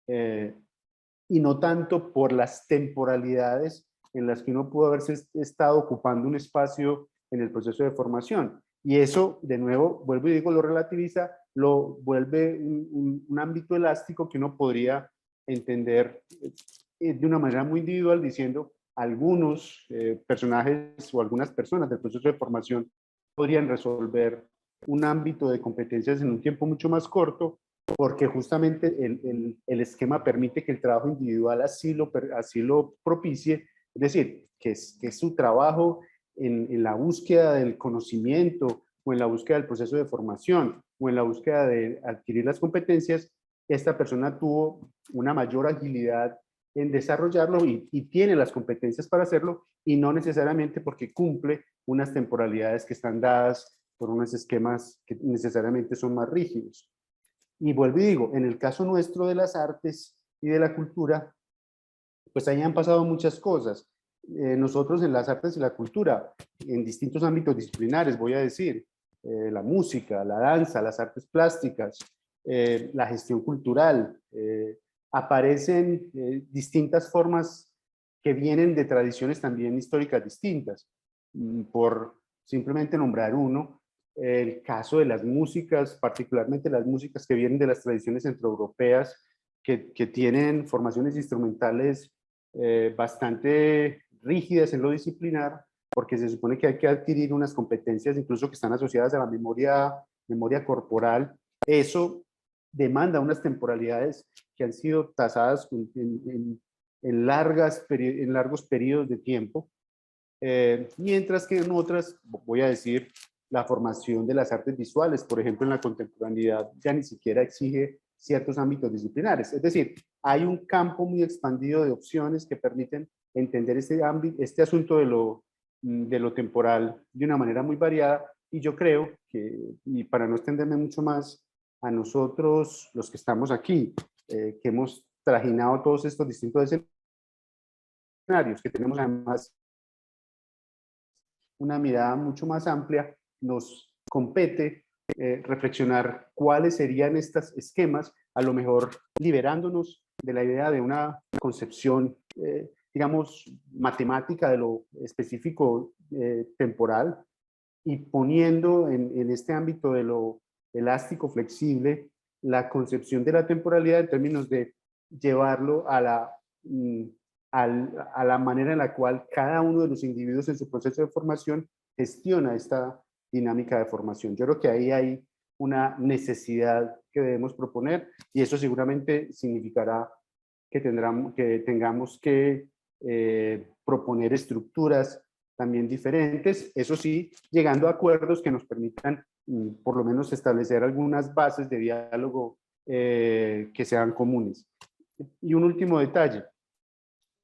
y no tanto por las temporalidades en las que uno pudo haberse estado ocupando un espacio en el proceso de formación. Y eso, de nuevo, vuelvo y digo, lo relativiza, lo vuelve un ámbito elástico que uno podría entender de una manera muy individual, diciendo algunos personajes o algunas personas del proceso de formación podrían resolver un ámbito de competencias en un tiempo mucho más corto, porque justamente el esquema permite que el trabajo individual así lo propicie, es decir, que su trabajo en la búsqueda del conocimiento o en la búsqueda del proceso de formación o en la búsqueda de adquirir las competencias, esta persona tuvo una mayor agilidad en desarrollarlo y tiene las competencias para hacerlo, y no necesariamente porque cumple unas temporalidades que están dadas por unos esquemas que necesariamente son más rígidos. Y vuelvo y digo, en el caso nuestro de las artes y de la cultura, pues ahí han pasado muchas cosas. Nosotros en las artes y la cultura, en distintos ámbitos disciplinares, voy a decir, la música, la danza, las artes plásticas, la gestión cultural, aparecen distintas formas que vienen de tradiciones también históricas distintas. Por simplemente nombrar uno, el caso de las músicas, particularmente las músicas que vienen de las tradiciones centroeuropeas, que tienen formaciones instrumentales bastante rígidas en lo disciplinar, porque se supone que hay que adquirir unas competencias incluso que están asociadas a la memoria corporal. Eso demanda unas temporalidades que han sido tasadas en largos periodos de tiempo, mientras que en otras, voy a decir, la formación de las artes visuales, por ejemplo, en la contemporaneidad ya ni siquiera exige ciertos ámbitos disciplinares. Es decir, hay un campo muy expandido de opciones que permiten entender este asunto de lo temporal de una manera muy variada, y yo creo que, y para no extenderme mucho más, a nosotros, los que estamos aquí, que hemos trajinado todos estos distintos escenarios, que tenemos además una mirada mucho más amplia, nos compete reflexionar cuáles serían estos esquemas, a lo mejor liberándonos de la idea de una concepción, digamos, matemática de lo específico temporal, y poniendo en este ámbito de lo elástico, flexible, la concepción de la temporalidad en términos de llevarlo a la manera en la cual cada uno de los individuos en su proceso de formación gestiona esta dinámica de formación. Yo creo que ahí hay una necesidad que debemos proponer, y eso seguramente significará que tengamos que proponer estructuras también diferentes, eso sí, llegando a acuerdos que nos permitan por lo menos establecer algunas bases de diálogo que sean comunes. Y un último detalle,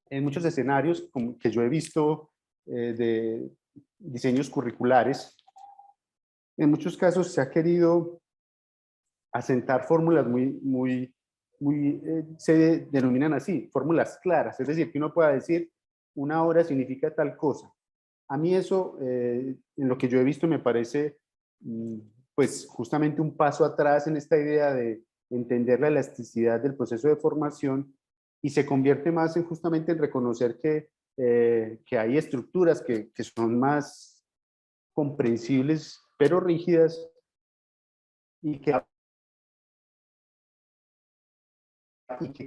en muchos escenarios que yo he visto de diseños curriculares, en muchos casos se ha querido asentar fórmulas se denominan así, fórmulas claras, es decir, que uno pueda decir una hora significa tal cosa. A mí eso, en lo que yo he visto, me parece pues justamente un paso atrás en esta idea de entender la elasticidad del proceso de formación y se convierte más en justamente en reconocer que hay estructuras que son más comprensibles, pero rígidas, y que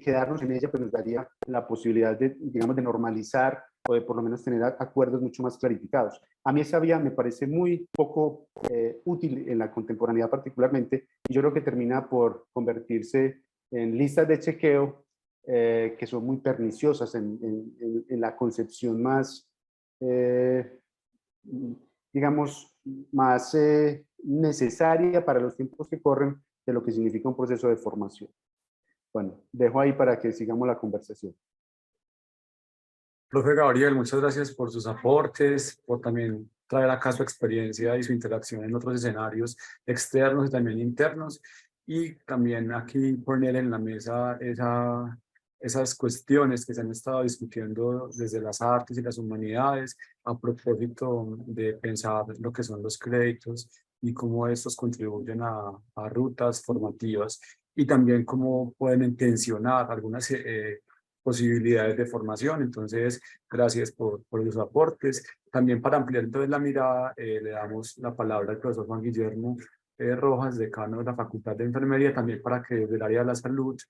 quedarnos en ella pues nos daría la posibilidad de, digamos, de normalizar o de por lo menos tener acuerdos mucho más clarificados. A mí esa vía me parece muy poco útil en la contemporaneidad particularmente, y yo creo que termina por convertirse en listas de chequeo que son muy perniciosas en la concepción más, digamos, más necesaria para los tiempos que corren de lo que significa un proceso de formación. Bueno, dejo ahí para que sigamos la conversación. Profe Gabriel, muchas gracias por sus aportes, por también traer acá su experiencia y su interacción en otros escenarios externos y también internos, y también aquí poner en la mesa esas cuestiones que se han estado discutiendo desde las artes y las humanidades a propósito de pensar lo que son los créditos y cómo estos contribuyen a rutas formativas, y también cómo pueden intencionar algunas posibilidades de formación. Entonces, gracias por los aportes. También para ampliar entonces la mirada, le damos la palabra al profesor Juan Guillermo Rojas, decano de la Facultad de Enfermería, también para que desde el área de la salud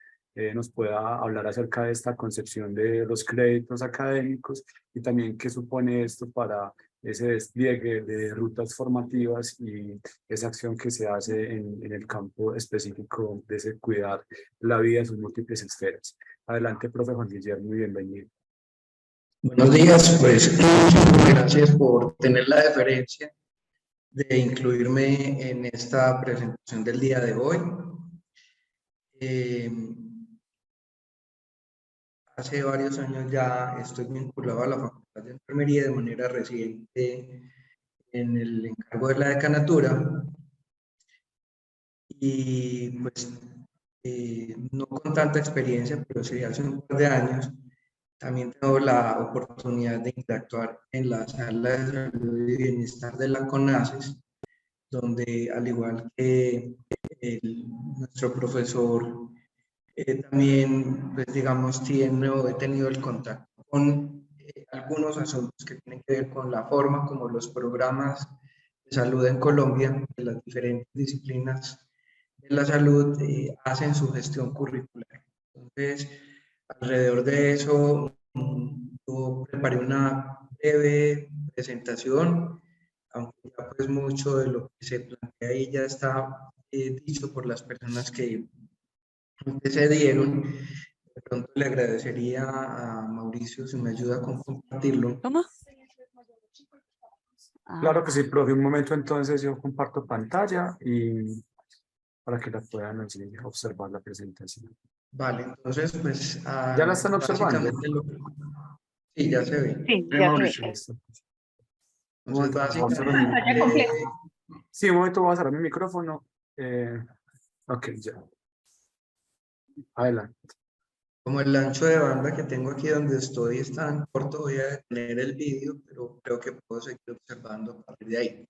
nos pueda hablar acerca de esta concepción de los créditos académicos y también qué supone esto para ese despliegue de rutas formativas y esa acción que se hace en el campo específico de ese cuidar la vida en sus múltiples esferas. Adelante, profe Juan Guillermo, y bienvenido. Buenos días, pues muchas gracias por tener la deferencia de incluirme en esta presentación del día de hoy. Hace varios años ya estoy vinculado a la Facultad de Enfermería de manera residente en el encargo de la decanatura, y pues no con tanta experiencia, pero sí hace un par de años también tengo la oportunidad de interactuar en la sala de salud y bienestar de la CONACES, donde al igual que nuestro profesor, también, pues, digamos, he tenido el contacto con algunos asuntos que tienen que ver con la forma como los programas de salud en Colombia, de las diferentes disciplinas de la salud, hacen su gestión curricular. Entonces, alrededor de eso, yo preparé una breve presentación, aunque ya pues mucho de lo que se plantea ahí ya está dicho por las personas que se dieron. De pronto le agradecería a Mauricio si me ayuda con compartirlo. ¿Cómo? Claro que sí, profe. Un momento, entonces yo comparto pantalla y para que la puedan así observar la presentación. Vale, entonces pues ¿Ya la están observando? Sí, ya se ve. Sí, ya se ve. Listo. Un Entonces momento, por favor, básicamente, sí, un momento, voy a cerrar mi micrófono. Ok, ya. Adelante. como el ancho de banda que tengo aquí donde estoy es tan corto, voy a detener el vídeo, pero creo que puedo seguir observando a partir de ahí.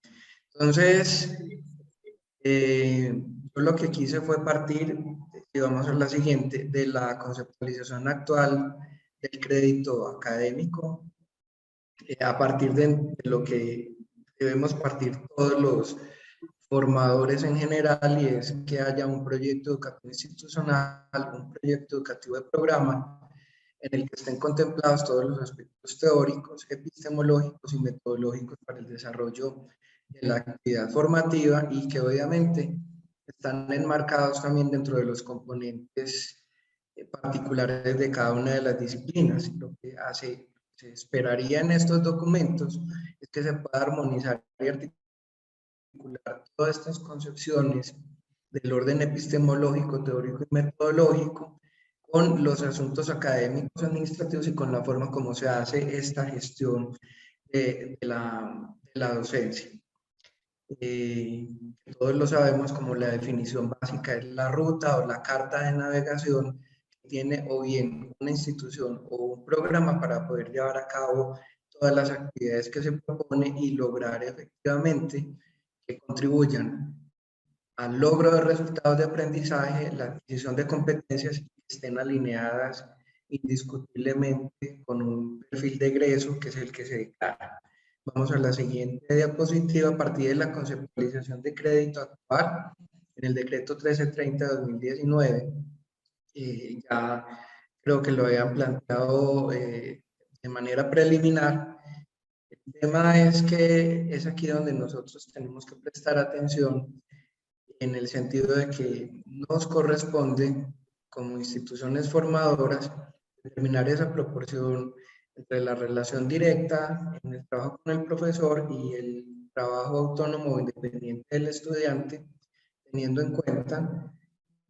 Entonces, yo lo que quise fue partir, y vamos a la siguiente, de la conceptualización actual del crédito académico, a partir de lo que debemos partir todos los formadores en general, y es que haya un proyecto educativo institucional, un proyecto educativo de programa, en el que estén contemplados todos los aspectos teóricos, epistemológicos y metodológicos para el desarrollo de la actividad formativa, y que obviamente están enmarcados también dentro de los componentes particulares de cada una de las disciplinas, lo que hace se esperaría en estos documentos es que se pueda armonizar y articular todas estas concepciones del orden epistemológico, teórico y metodológico con los asuntos académicos, administrativos y con la forma como se hace esta gestión de la docencia. Todos lo sabemos como la definición básica es la ruta o la carta de navegación que tiene o bien una institución o un programa para poder llevar a cabo todas las actividades que se propone y lograr efectivamente que contribuyan al logro de resultados de aprendizaje, la adquisición de competencias que estén alineadas indiscutiblemente con un perfil de egreso que es el que se declara. Vamos a la siguiente diapositiva. A partir de la conceptualización de crédito actual, en el decreto 1330 de 2019, ya creo que lo habían planteado de manera preliminar. El tema es que es aquí donde nosotros tenemos que prestar atención en el sentido de que nos corresponde como instituciones formadoras determinar esa proporción entre la relación directa en el trabajo con el profesor y el trabajo autónomo o independiente del estudiante, teniendo en cuenta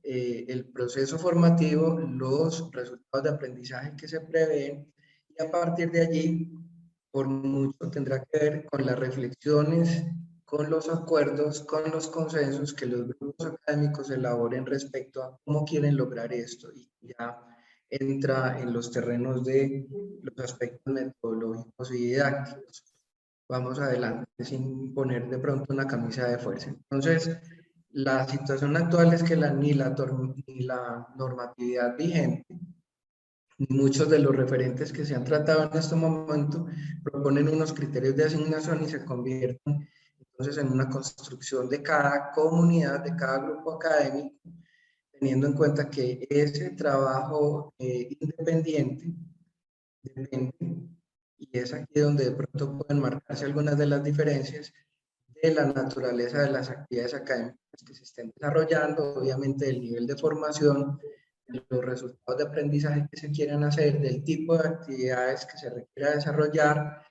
el proceso formativo, los resultados de aprendizaje que se prevén, y a partir de allí, por mucho tendrá que ver con las reflexiones, con los acuerdos, con los consensos que los grupos académicos elaboren respecto a cómo quieren lograr esto, y ya entra en los terrenos de los aspectos metodológicos y didácticos. Vamos adelante, sin poner de pronto una camisa de fuerza. Entonces, la situación actual es que ni la normatividad vigente, ni muchos de los referentes que se han tratado en este momento proponen unos criterios de asignación y se convierten entonces en una construcción de cada comunidad, de cada grupo académico, teniendo en cuenta que ese trabajo independiente depende, y es aquí donde de pronto pueden marcarse algunas de las diferencias de la naturaleza de las actividades académicas que se estén desarrollando, obviamente del nivel de formación, de los resultados de aprendizaje que se quieran hacer, del tipo de actividades que se requiera desarrollar,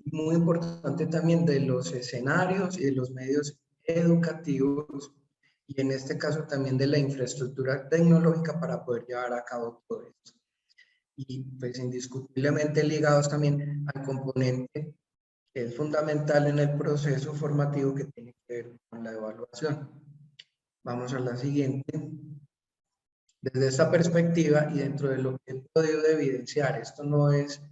y muy importante también de los escenarios y de los medios educativos, y en este caso también de la infraestructura tecnológica para poder llevar a cabo todo esto. Y pues indiscutiblemente ligados también al componente que es fundamental en el proceso formativo que tiene que ver con la evaluación. Vamos a la siguiente. Desde esta perspectiva y dentro de lo que he podido evidenciar, esto no es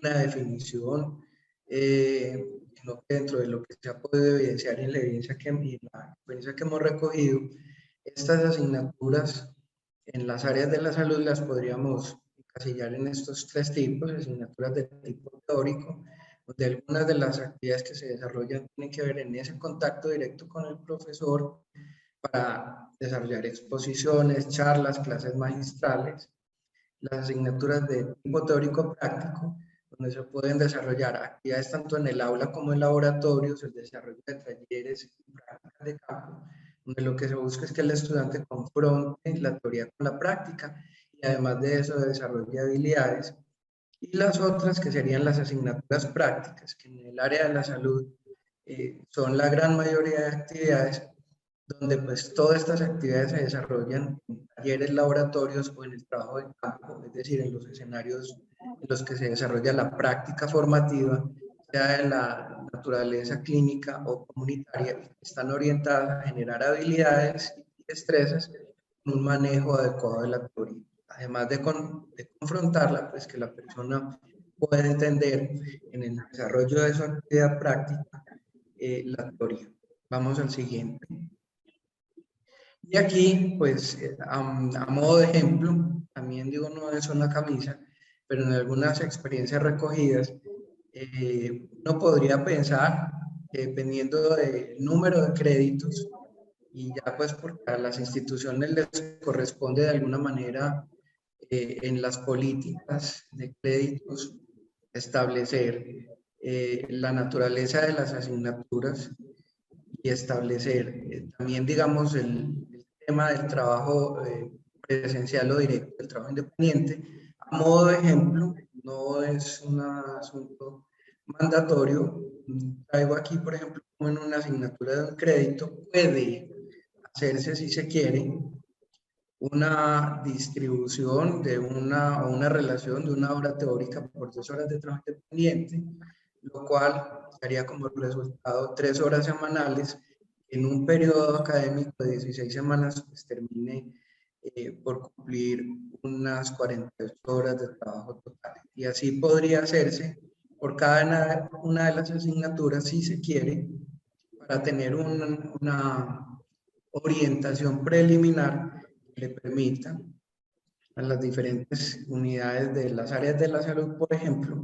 una definición, sino que dentro de lo que se ha podido evidenciar en la evidencia que hemos recogido, estas asignaturas en las áreas de la salud las podríamos encasillar en estos tres tipos: asignaturas de tipo teórico, donde algunas de las actividades que se desarrollan tienen que ver en ese contacto directo con el profesor para desarrollar exposiciones, charlas, clases magistrales. Las asignaturas de tipo teórico práctico, donde se pueden desarrollar actividades tanto en el aula como en laboratorios, el desarrollo de talleres y prácticas de campo, donde lo que se busca es que el estudiante confronte la teoría con la práctica y además de eso desarrolle habilidades. Y las otras, que serían las asignaturas prácticas, que en el área de la salud son la gran mayoría de actividades, donde pues todas estas actividades se desarrollan en talleres, laboratorios o en el trabajo de campo, es decir, en los escenarios en los que se desarrolla la práctica formativa, sea de la naturaleza clínica o comunitaria, están orientadas a generar habilidades y destrezas con un manejo adecuado de la teoría. Además de confrontarla, pues que la persona pueda entender en el desarrollo de su actividad práctica la teoría. Vamos al siguiente. Y aquí, pues, a modo de ejemplo, también digo, no es una camisa, pero en algunas experiencias recogidas, uno podría pensar que dependiendo del número de créditos, y ya pues porque a las instituciones les corresponde de alguna manera en las políticas de créditos establecer la naturaleza de las asignaturas y establecer también, digamos, el tema del trabajo presencial o directo, el trabajo independiente. A modo de ejemplo, no es un asunto mandatorio. Traigo aquí, por ejemplo, como en una asignatura de un crédito, puede hacerse, si se quiere, una distribución de o una relación de una hora teórica por 2 horas de trabajo independiente, lo cual daría como resultado 3 horas semanales. En un periodo académico de 16 semanas, pues termine por cumplir unas 48 horas de trabajo total. Y así podría hacerse por cada una de las asignaturas, si se quiere, para tener una orientación preliminar que le permita a las diferentes unidades de las áreas de la salud, por ejemplo,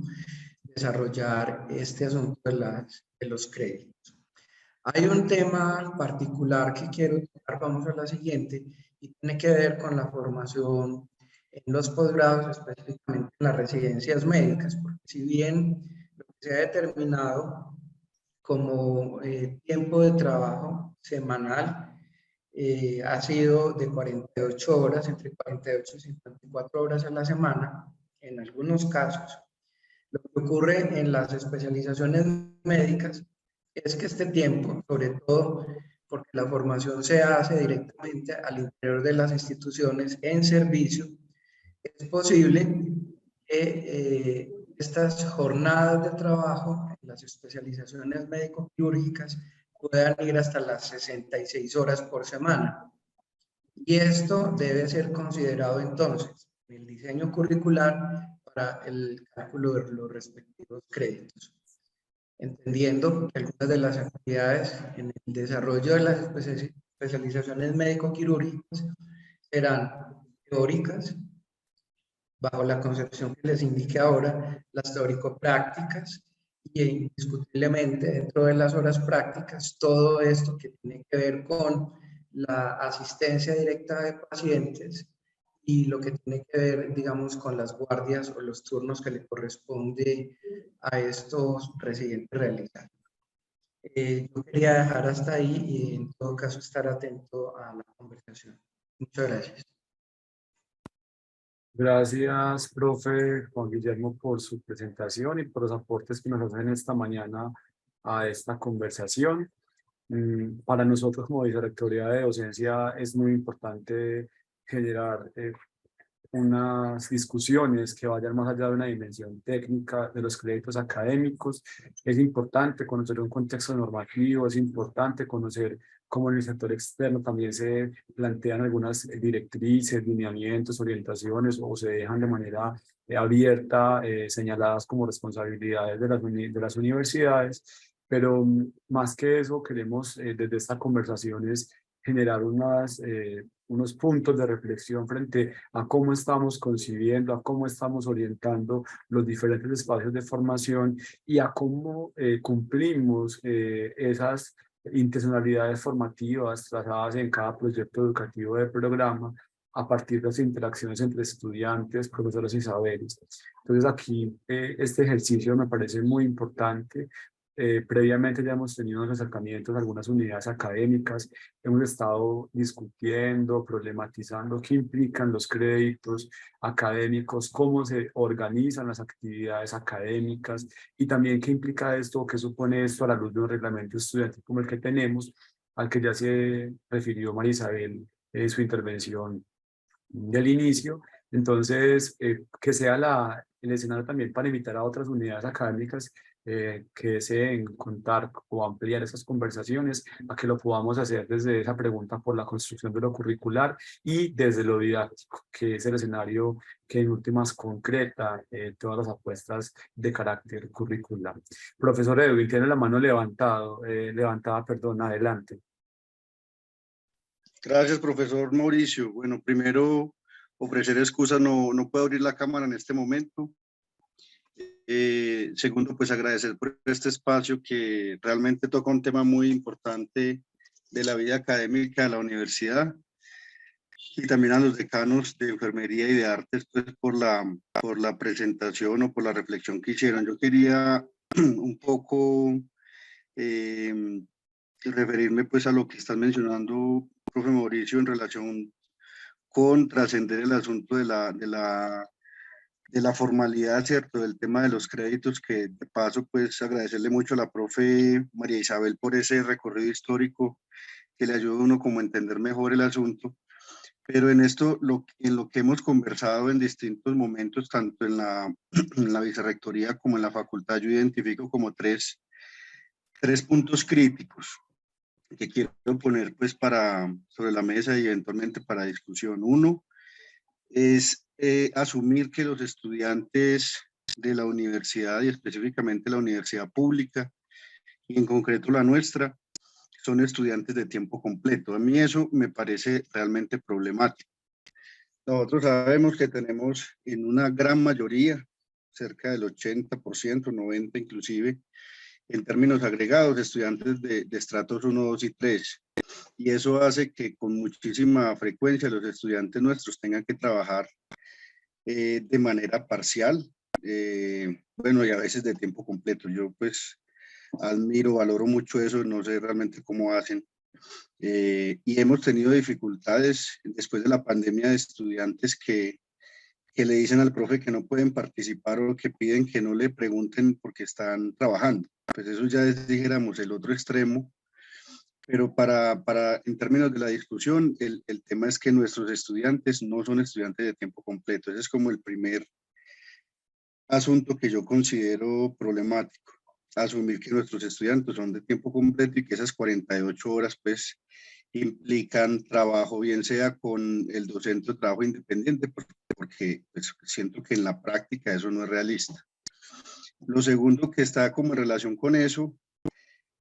desarrollar este asunto de los créditos. Hay un tema particular que quiero tocar, vamos a la siguiente, y tiene que ver con la formación en los posgrados, específicamente en las residencias médicas, porque si bien lo que se ha determinado como tiempo de trabajo semanal ha sido de 48 horas, entre 48 y 54 horas a la semana, en algunos casos. Lo que ocurre en las especializaciones médicas es que este tiempo, sobre todo porque la formación se hace directamente al interior de las instituciones en servicio, es posible que estas jornadas de trabajo en las especializaciones médico-quirúrgicas puedan ir hasta las 66 horas por semana. Y esto debe ser considerado entonces en el diseño curricular para el cálculo de los respectivos créditos, entendiendo que algunas de las actividades en el desarrollo de las especializaciones médico-quirúrgicas serán teóricas, bajo la concepción que les indique ahora, las teórico-prácticas, y indiscutiblemente dentro de las horas prácticas, todo esto que tiene que ver con la asistencia directa de pacientes y lo que tiene que ver, digamos, con las guardias o los turnos que le corresponde a estos residentes realizar. Yo quería dejar hasta ahí y en todo caso estar atento a la conversación. Muchas gracias. Gracias, profe Juan Guillermo, por su presentación y por los aportes que nos hacen esta mañana a esta conversación. Para nosotros como Vicerrectoría de Docencia es muy importante generar unas discusiones que vayan más allá de una dimensión técnica de los créditos académicos. Es importante conocer un contexto normativo, es importante conocer cómo en el sector externo también se plantean algunas directrices, lineamientos, orientaciones o se dejan de manera abierta, señaladas como responsabilidades de las universidades. Pero más que eso, queremos desde esta conversación es generar unos puntos de reflexión frente a cómo estamos concibiendo, a cómo estamos orientando los diferentes espacios de formación y a cómo cumplimos esas intencionalidades formativas trazadas en cada proyecto educativo del programa a partir de las interacciones entre estudiantes, profesores y saberes. Entonces aquí este ejercicio me parece muy importante. Previamente ya hemos tenido unos acercamientos a algunas unidades académicas, hemos estado discutiendo, problematizando qué implican los créditos académicos, cómo se organizan las actividades académicas y también qué implica esto, qué supone esto a la luz de un reglamento estudiantil como el que tenemos, al que ya se refirió María Isabel en su intervención del inicio. Entonces, que sea el escenario también para invitar a otras unidades académicas que deseen contar o ampliar esas conversaciones, a que lo podamos hacer desde esa pregunta por la construcción de lo curricular y desde lo didáctico, que es el escenario que en últimas concreta todas las apuestas de carácter curricular. Profesor Edwin, tiene la mano levantada, perdón, adelante. Gracias, profesor Mauricio. Bueno, primero, ofrecer excusas, no puedo abrir la cámara en este momento. Segundo, pues agradecer por este espacio que realmente toca un tema muy importante de la vida académica de la universidad. Y también a los decanos de enfermería y de artes, pues por la presentación o por la reflexión que hicieron. Yo quería un poco referirme pues a lo que están mencionando, profe Mauricio, en relación con trascender el asunto de la la formalidad, ¿cierto? Del tema de los créditos, que de paso, pues agradecerle mucho a la profe María Isabel por ese recorrido histórico que le ayuda a uno como a entender mejor el asunto. Pero en esto, en lo que hemos conversado en distintos momentos, tanto en en la vicerrectoría como en la facultad, yo identifico como tres puntos críticos que quiero poner pues sobre la mesa y eventualmente para discusión. Uno es asumir que los estudiantes de la universidad, y específicamente la universidad pública, y en concreto la nuestra, son estudiantes de tiempo completo. A mí eso me parece realmente problemático. Nosotros sabemos que tenemos en una gran mayoría, cerca del 80%, 90% inclusive, en términos agregados, estudiantes de estratos 1, 2 y 3. Y eso hace que con muchísima frecuencia los estudiantes nuestros tengan que trabajar de manera parcial, bueno, y a veces de tiempo completo. Yo pues admiro, valoro mucho eso, no sé realmente cómo hacen. Y hemos tenido dificultades después de la pandemia de estudiantes que le dicen al profe que no pueden participar o que piden que no le pregunten porque están trabajando. Pues eso ya es, dijéramos, el otro extremo. Pero en términos de la discusión, el tema es que nuestros estudiantes no son estudiantes de tiempo completo. Ese es como el primer asunto que yo considero problemático. Asumir que nuestros estudiantes son de tiempo completo y que esas 48 horas pues implican trabajo, bien sea con el docente o trabajo independiente, porque pues, siento que en la práctica eso no es realista. Lo segundo que está como en relación con eso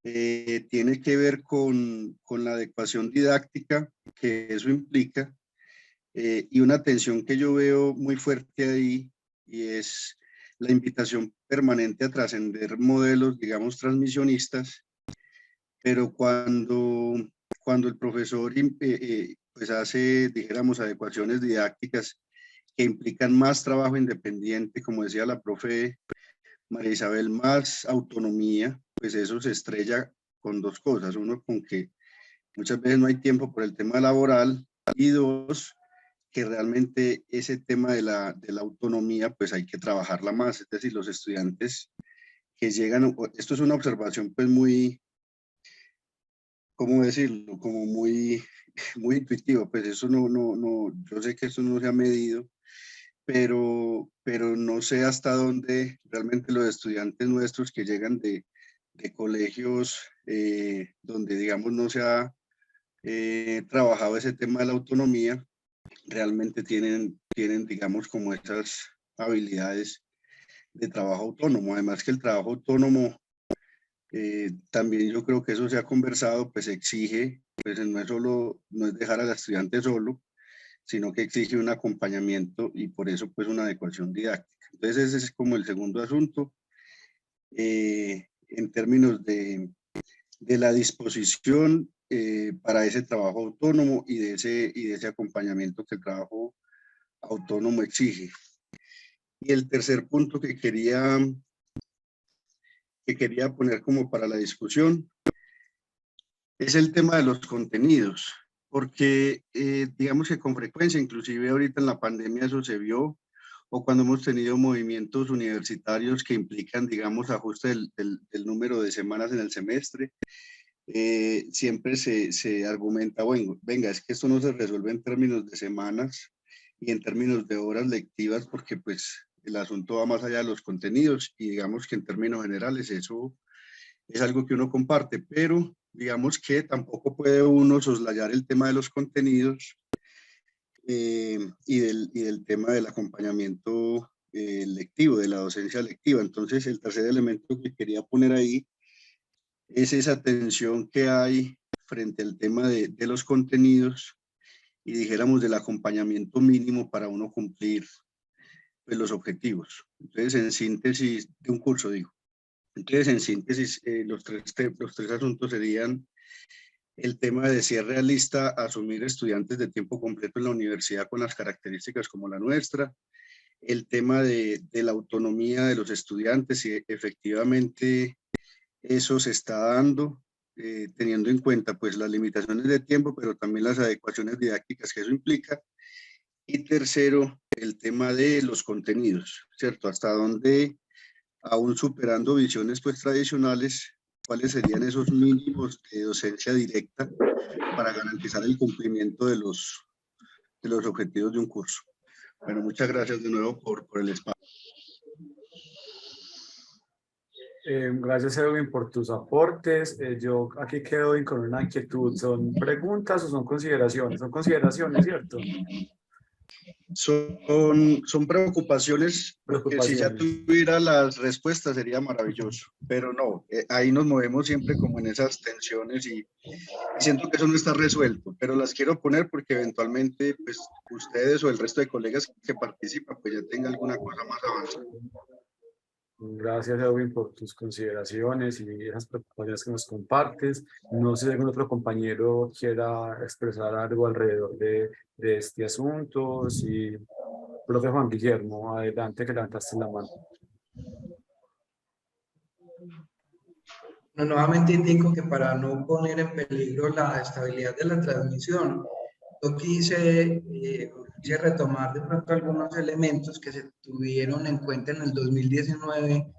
tiene que ver con la adecuación didáctica que eso implica y una tensión que yo veo muy fuerte ahí, y es la invitación permanente a trascender modelos, digamos, transmisionistas, pero cuando el profesor pues hace, dijéramos, adecuaciones didácticas que implican más trabajo independiente, como decía la profe María Isabel, más autonomía, pues eso se estrella con dos cosas. Uno, con que muchas veces no hay tiempo por el tema laboral, y dos, que realmente ese tema de la autonomía, pues hay que trabajarla más. Es decir, los estudiantes que llegan, esto es una observación pues muy, ¿cómo decirlo? Como muy, muy intuitivo, pues eso no, yo sé que eso no se ha medido, pero no sé hasta dónde realmente los estudiantes nuestros que llegan de colegios donde, digamos, no se ha trabajado ese tema de la autonomía, realmente tienen, digamos, como esas habilidades de trabajo autónomo. Además que el trabajo autónomo, también yo creo que eso se ha conversado, pues exige, pues no es dejar al estudiante solo, sino que exige un acompañamiento y por eso pues una adecuación didáctica. Entonces ese es como el segundo asunto en términos de la disposición para ese trabajo autónomo y de ese acompañamiento que el trabajo autónomo exige. Y el tercer punto que quería poner como para la discusión es el tema de los contenidos, porque digamos que con frecuencia, inclusive ahorita en la pandemia eso se vio, o cuando hemos tenido movimientos universitarios que implican, digamos, ajuste del número de semanas en el semestre, siempre se argumenta, bueno, venga, es que esto no se resuelve en términos de semanas y en términos de horas lectivas, porque pues el asunto va más allá de los contenidos, y digamos que en términos generales eso es algo que uno comparte, pero digamos que tampoco puede uno soslayar el tema de los contenidos y del tema del acompañamiento lectivo, de la docencia lectiva. Entonces, el tercer elemento que quería poner ahí es esa tensión que hay frente al tema de los contenidos y, dijéramos, del acompañamiento mínimo para uno cumplir pues, los objetivos. Entonces, en síntesis, de un curso, digo. Entonces, en síntesis, los tres asuntos serían el tema de si es realista asumir estudiantes de tiempo completo en la universidad con las características como la nuestra, el tema de la autonomía de los estudiantes, si efectivamente eso se está dando, teniendo en cuenta pues las limitaciones de tiempo, pero también las adecuaciones didácticas que eso implica, Y tercero, el tema de los contenidos, ¿cierto? Hasta dónde, aún superando visiones pues tradicionales, cuáles serían esos mínimos de docencia directa para garantizar el cumplimiento de los objetivos de un curso. Bueno, muchas gracias de nuevo por el espacio. Gracias, Edwin, por tus aportes. Yo aquí quedo con una inquietud. ¿Son preguntas o son consideraciones? Son consideraciones, ¿cierto? Son preocupaciones, porque si ya Preocupaciones. tuviera las respuestas sería maravilloso, pero no, ahí nos movemos siempre como en esas tensiones y siento que eso no está resuelto, pero las quiero poner porque eventualmente pues ustedes o el resto de colegas que participan pues ya tengan alguna cosa más avanzada. Gracias, Edwin, por tus consideraciones y esas preocupaciones que nos compartes. No sé si algún otro compañero quiera expresar algo alrededor de este asunto. Si, profe Juan Guillermo, adelante, que levantaste la mano. No, nuevamente indico que para no poner en peligro la estabilidad de la transmisión, yo quise retomar de pronto algunos elementos que se tuvieron en cuenta en el 2019,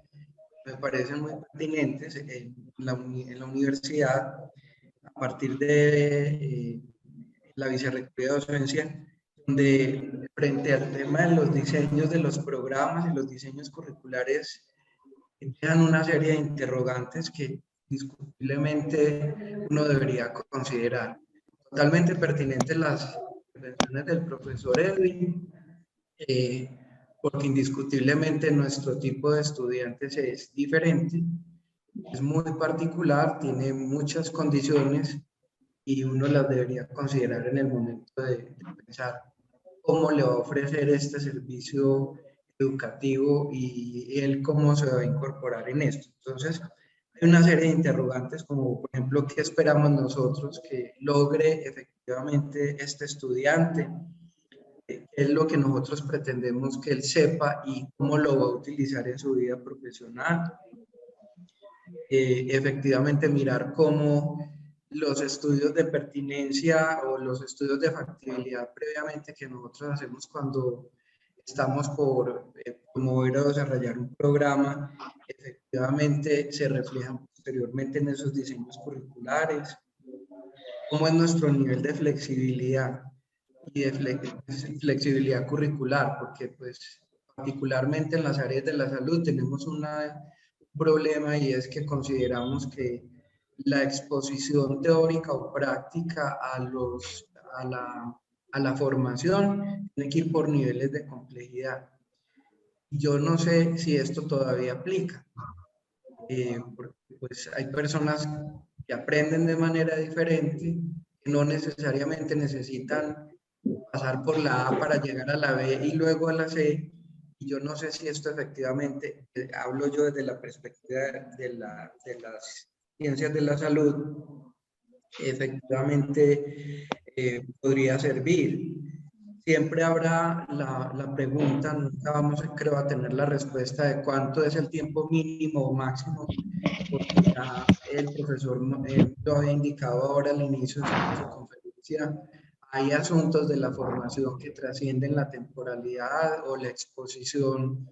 me parecen muy pertinentes en la universidad, a partir de la Vicerrectoría de Docencia, donde frente al tema de los diseños de los programas y los diseños curriculares, dejan una serie de interrogantes que discutiblemente uno debería considerar. Totalmente pertinentes las intervenciones del profesor Edwin, porque indiscutiblemente nuestro tipo de estudiantes es diferente, es muy particular, tiene muchas condiciones y uno las debería considerar en el momento de pensar cómo le va a ofrecer este servicio educativo y él cómo se va a incorporar en esto. Entonces, hay una serie de interrogantes como, por ejemplo, ¿qué esperamos nosotros que logre efectivamente este estudiante? ¿Qué es lo que nosotros pretendemos que él sepa y cómo lo va a utilizar en su vida profesional? Efectivamente mirar cómo los estudios de pertinencia o los estudios de factibilidad previamente que nosotros hacemos cuando estamos por promover o desarrollar un programa, efectivamente se reflejan posteriormente en esos diseños curriculares, cómo es nuestro nivel de flexibilidad y de flexibilidad curricular, porque pues particularmente en las áreas de la salud tenemos un problema y es que consideramos que la exposición teórica o práctica a la formación tiene que ir por niveles de complejidad. Yo no sé si esto todavía aplica, porque pues hay personas que aprenden de manera diferente, que no necesariamente necesitan pasar por la A para llegar a la B y luego a la C. Y yo no sé si esto efectivamente, hablo yo desde la perspectiva de las ciencias de la salud, efectivamente podría servir. Siempre habrá la pregunta, nunca vamos, creo, a tener la respuesta de cuánto es el tiempo mínimo o máximo, porque ya el profesor lo había indicado ahora al inicio de su conferencia. Hay asuntos de la formación que trascienden la temporalidad o la exposición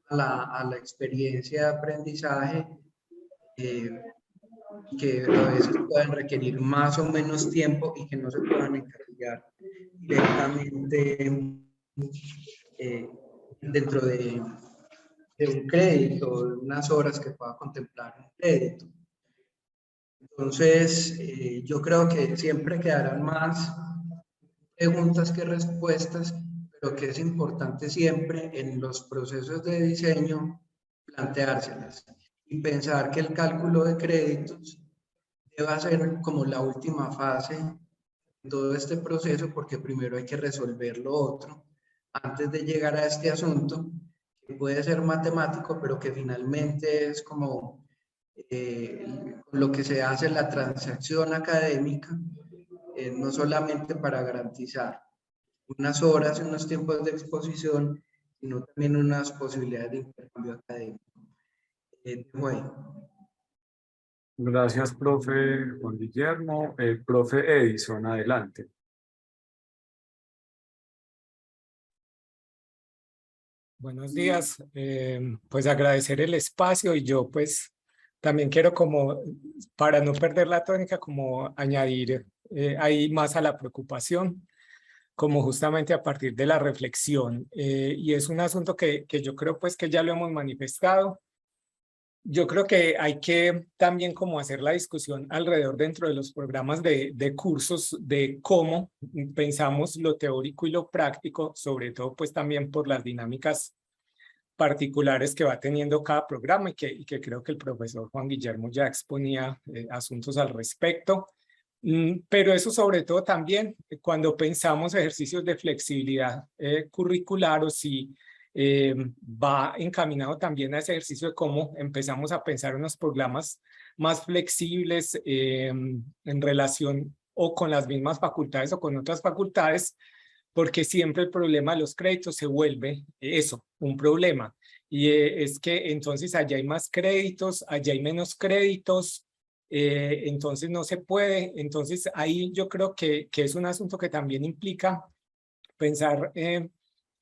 a la experiencia de aprendizaje, que a veces pueden requerir más o menos tiempo y que no se puedan encasillar directamente dentro de un crédito, de unas horas que pueda contemplar un crédito. Entonces, yo creo que siempre quedarán más preguntas que respuestas, pero que es importante siempre en los procesos de diseño planteárselas y pensar que el cálculo de créditos debe ser como la última fase de todo este proceso, porque primero hay que resolver lo otro antes de llegar a este asunto, que puede ser matemático, pero que finalmente es como lo que se hace en la transacción académica, no solamente para garantizar unas horas y unos tiempos de exposición, sino también unas posibilidades de intercambio académico. Bueno. Gracias, profe Juan Guillermo. Profe Edison, adelante. Buenos días, pues agradecer el espacio y yo pues también quiero como, para no perder la tónica, como añadir ahí más a la preocupación, como justamente a partir de la reflexión. Y es un asunto que yo creo pues que ya lo hemos manifestado. Yo creo que hay que también como hacer la discusión alrededor dentro de los programas de cursos de cómo pensamos lo teórico y lo práctico, sobre todo pues también por las dinámicas particulares que va teniendo cada programa y que creo que el profesor Juan Guillermo ya exponía asuntos al respecto. Pero eso sobre todo también cuando pensamos ejercicios de flexibilidad curricular o si va encaminado también a ese ejercicio de cómo empezamos a pensar unos programas más flexibles en relación o con las mismas facultades o con otras facultades, porque siempre el problema de los créditos se vuelve eso, un problema. Y es que entonces allá hay más créditos, allá hay menos créditos, entonces no se puede. Entonces ahí yo creo que es un asunto que también implica pensar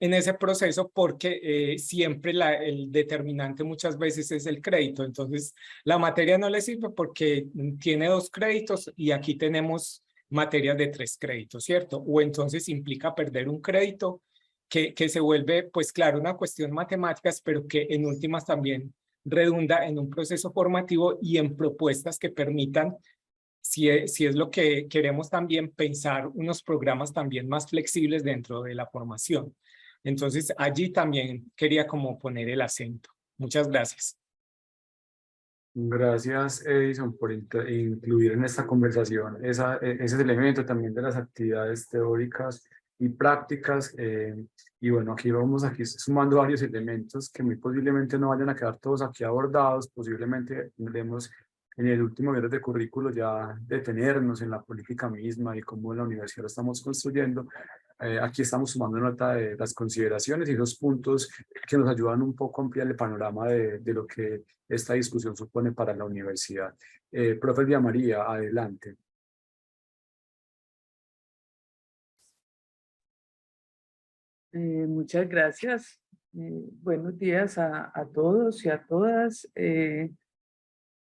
en ese proceso porque siempre el determinante muchas veces es el crédito. Entonces la materia no le sirve porque tiene 2 créditos y aquí tenemos materias de 3 créditos, ¿cierto? O entonces implica perder un crédito que se vuelve, pues claro, una cuestión matemáticas, pero que en últimas también redunda en un proceso formativo y en propuestas que permitan, si es lo que queremos también, pensar unos programas también más flexibles dentro de la formación. Entonces, allí también quería como poner el acento. Muchas gracias. Gracias, Edison, por incluir en esta conversación ese elemento también de las actividades teóricas y prácticas. Y bueno, aquí sumando varios elementos que muy posiblemente no vayan a quedar todos aquí abordados. Posiblemente tendremos en el último viernes de currículo ya detenernos en la política misma y cómo en la universidad lo estamos construyendo. Aquí estamos sumando nota de las consideraciones y los puntos que nos ayudan un poco a ampliar el panorama de lo que esta discusión supone para la universidad. Profe Día María, adelante. Muchas gracias. Buenos días a todos y a todas.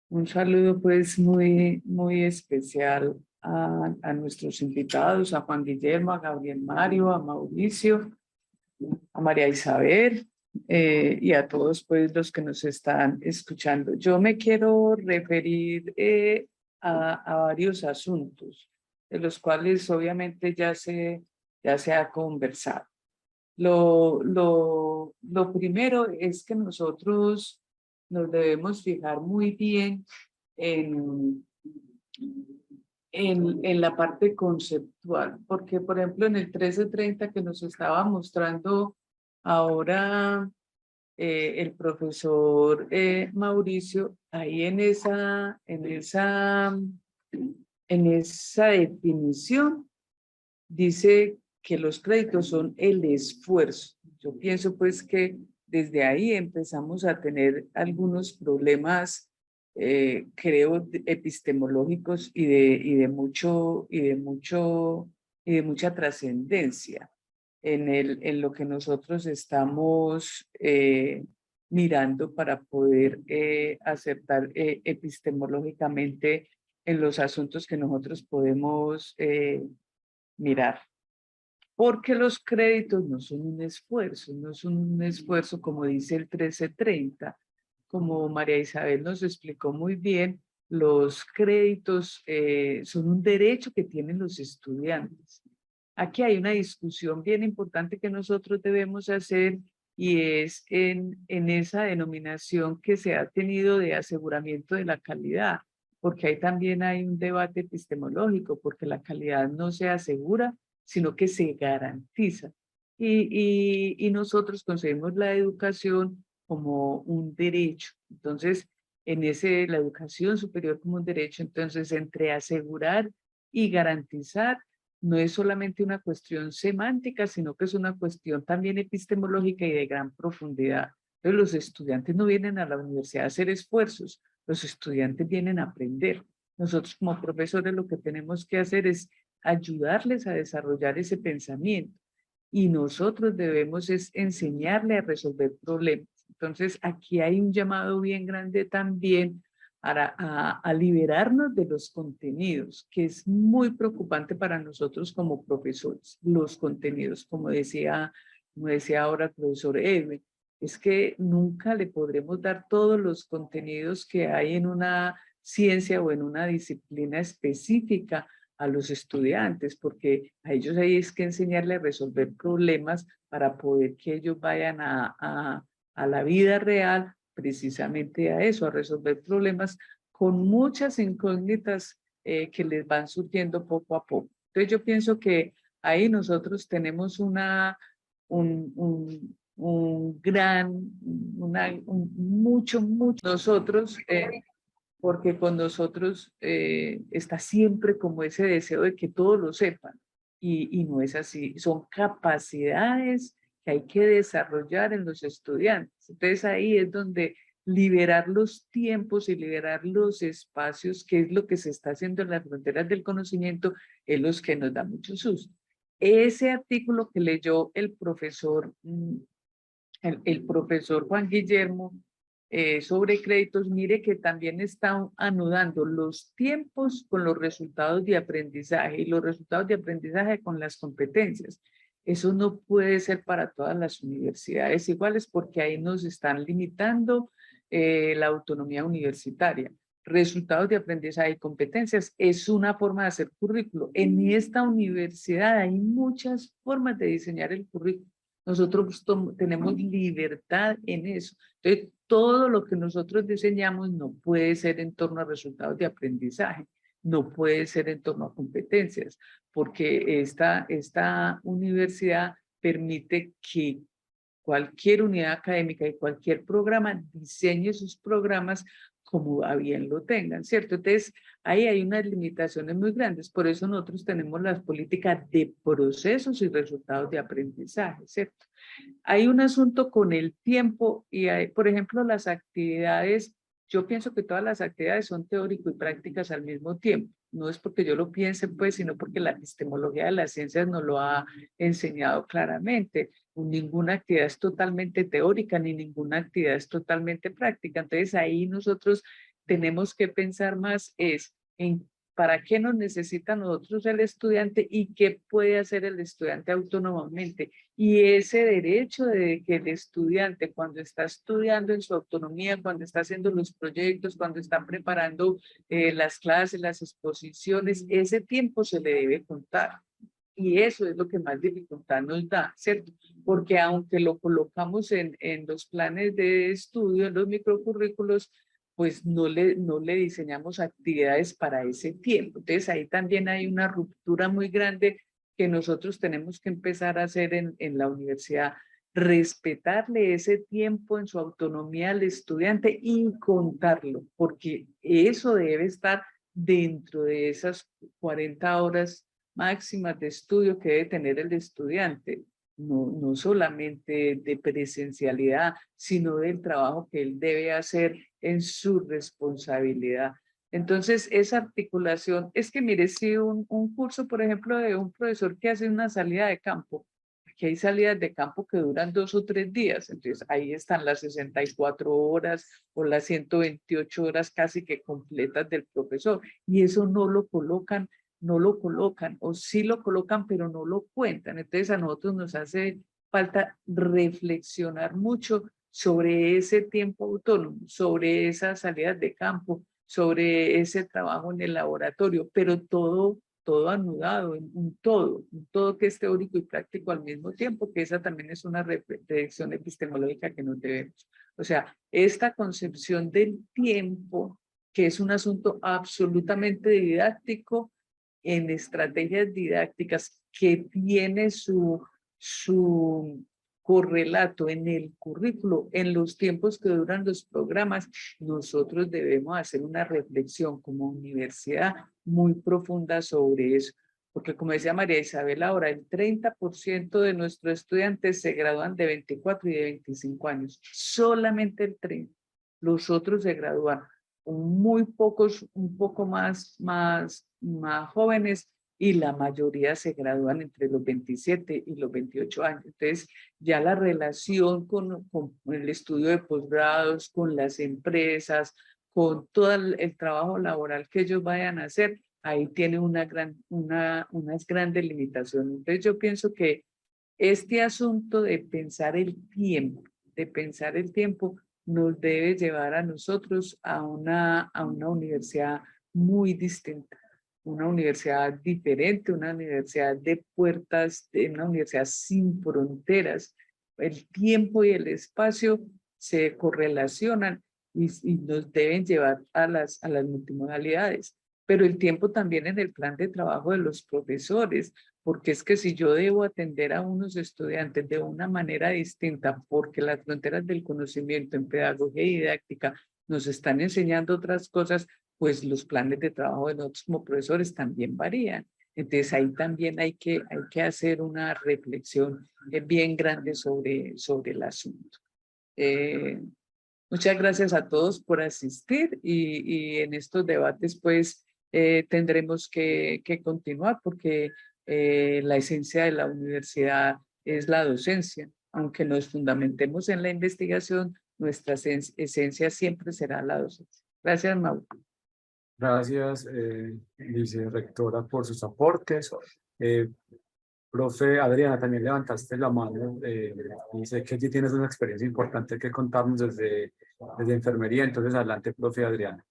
Un saludo pues muy especial a nuestros invitados, a Juan Guillermo, a Gabriel Mario, a Mauricio, a María Isabel y a todos pues los que nos están escuchando. Yo me quiero referir a varios asuntos, de los cuales obviamente ya se ha conversado. Lo primero es que nosotros nos debemos fijar muy bien en la parte conceptual, porque por ejemplo en el 1330 que nos estaba mostrando ahora el profesor Mauricio, ahí en esa definición dice que los créditos son el esfuerzo. Yo pienso pues que desde ahí empezamos a tener algunos problemas, creo, epistemológicos y de mucha trascendencia en lo que nosotros estamos mirando para poder acertar epistemológicamente en los asuntos que nosotros podemos mirar. Porque los créditos no son un esfuerzo, no son un esfuerzo como dice el 1330. Como María Isabel nos explicó muy bien, los créditos son un derecho que tienen los estudiantes. Aquí hay una discusión bien importante que nosotros debemos hacer y es en esa denominación que se ha tenido de aseguramiento de la calidad, porque ahí también hay un debate epistemológico, porque la calidad no se asegura, sino que se garantiza. Y nosotros concebimos la educación como un derecho. Entonces, la educación superior como un derecho, entonces entre asegurar y garantizar no es solamente una cuestión semántica, sino que es una cuestión también epistemológica y de gran profundidad. Entonces, los estudiantes no vienen a la universidad a hacer esfuerzos, los estudiantes vienen a aprender. Nosotros como profesores lo que tenemos que hacer es ayudarles a desarrollar ese pensamiento. y nosotros debemos es enseñarle a resolver problemas. Entonces, aquí hay un llamado bien grande también a liberarnos de los contenidos, que es muy preocupante para nosotros como profesores. Los contenidos, como decía ahora el profesor Edwin, es que nunca le podremos dar todos los contenidos que hay en una ciencia o en una disciplina específica a los estudiantes, porque a ellos hay es que enseñarle a resolver problemas para poder que ellos vayan a la vida real, precisamente a eso, a resolver problemas con muchas incógnitas que les van surgiendo poco a poco. Entonces yo pienso que ahí nosotros tenemos un mucho, nosotros, porque con nosotros está siempre como ese deseo de que todos lo sepan, y no es así, son capacidades que hay que desarrollar en los estudiantes. Entonces ahí es donde liberar los tiempos y liberar los espacios, que es lo que se está haciendo en las fronteras del conocimiento, es lo que nos da mucho susto. Ese artículo que leyó el profesor, el profesor Juan Guillermo sobre créditos, mire que también está anudando los tiempos con los resultados de aprendizaje y los resultados de aprendizaje con las competencias. Eso no puede ser para todas las universidades iguales, porque ahí nos están limitando la autonomía universitaria. Resultados de aprendizaje y competencias es una forma de hacer currículo. En esta universidad hay muchas formas de diseñar el currículo. Nosotros tenemos libertad en eso. Entonces, todo lo que nosotros diseñamos no puede ser en torno a resultados de aprendizaje, no puede ser en torno a competencias, porque esta universidad permite que cualquier unidad académica y cualquier programa diseñe sus programas como a bien lo tengan, ¿cierto? Entonces, ahí hay unas limitaciones muy grandes. Por eso nosotros tenemos las políticas de procesos y resultados de aprendizaje, ¿cierto? Hay un asunto con el tiempo y hay, por ejemplo, las actividades. Yo pienso que todas las actividades son teórico y prácticas al mismo tiempo. No es porque yo lo piense, pues, sino porque la epistemología de las ciencias nos lo ha enseñado claramente. Ninguna actividad es totalmente teórica, ni ninguna actividad es totalmente práctica. Entonces ahí nosotros tenemos que pensar más en para qué nos necesita nosotros el estudiante y qué puede hacer el estudiante autónomamente. Y ese derecho de que el estudiante, cuando está estudiando en su autonomía, cuando está haciendo los proyectos, cuando está preparando las clases, las exposiciones, ese tiempo se le debe contar. Y eso es lo que más dificultad nos da, ¿cierto? Porque aunque lo colocamos en los planes de estudio, en los microcurrículos, pues no le diseñamos actividades para ese tiempo. Entonces ahí también hay una ruptura muy grande que nosotros tenemos que empezar a hacer en la universidad, respetarle ese tiempo en su autonomía al estudiante y contarlo, porque eso debe estar dentro de esas 40 horas máximas de estudio que debe tener el estudiante, no solamente de presencialidad, sino del trabajo que él debe hacer en su responsabilidad. Entonces, esa articulación, es que mire, si un curso, por ejemplo, de un profesor que hace una salida de campo, aquí hay salidas de campo que duran 2 o 3 días, entonces ahí están las 64 horas o las 128 horas casi que completas del profesor, y eso no lo colocan o sí lo colocan, pero no lo cuentan. Entonces a nosotros nos hace falta reflexionar mucho sobre ese tiempo autónomo, sobre esas salidas de campo, sobre ese trabajo en el laboratorio, pero todo anudado en un todo que es teórico y práctico al mismo tiempo, que esa también es una reflexión epistemológica que nos debemos. O sea, esta concepción del tiempo, que es un asunto absolutamente didáctico, en estrategias didácticas que tiene su correlato en el currículo, en los tiempos que duran los programas, nosotros debemos hacer una reflexión como universidad muy profunda sobre eso. Porque como decía María Isabel ahora, el 30% de nuestros estudiantes se gradúan de 24 y de 25 años. Solamente el 30%. Los otros se gradúan muy pocos, un poco más jóvenes, y la mayoría se gradúan entre los 27 y los 28 años. Entonces, ya la relación con el estudio de posgrados, con las empresas, con todo el trabajo laboral que ellos vayan a hacer, ahí tiene unas grandes limitaciones. Entonces, yo pienso que este asunto de pensar el tiempo, nos debe llevar a nosotros a una universidad muy distinta, una universidad diferente, una universidad de puertas, una universidad sin fronteras. El tiempo y el espacio se correlacionan y nos deben llevar a las multimodalidades. Pero el tiempo también en el plan de trabajo de los profesores, porque es que si yo debo atender a unos estudiantes de una manera distinta, porque las fronteras del conocimiento en pedagogía y didáctica nos están enseñando otras cosas, pues los planes de trabajo de nosotros como profesores también varían. Entonces ahí también hay que hacer una reflexión bien grande sobre el asunto. Muchas gracias a todos por asistir y en estos debates pues tendremos que continuar porque la esencia de la universidad es la docencia. Aunque nos fundamentemos en la investigación, nuestra esencia siempre será la docencia. Gracias, Mauro. Gracias, vicerrectora, por sus aportes. Profe Adriana, también levantaste la mano y sé que allí tienes una experiencia importante que contarnos desde enfermería. Entonces, adelante, profe Adriana.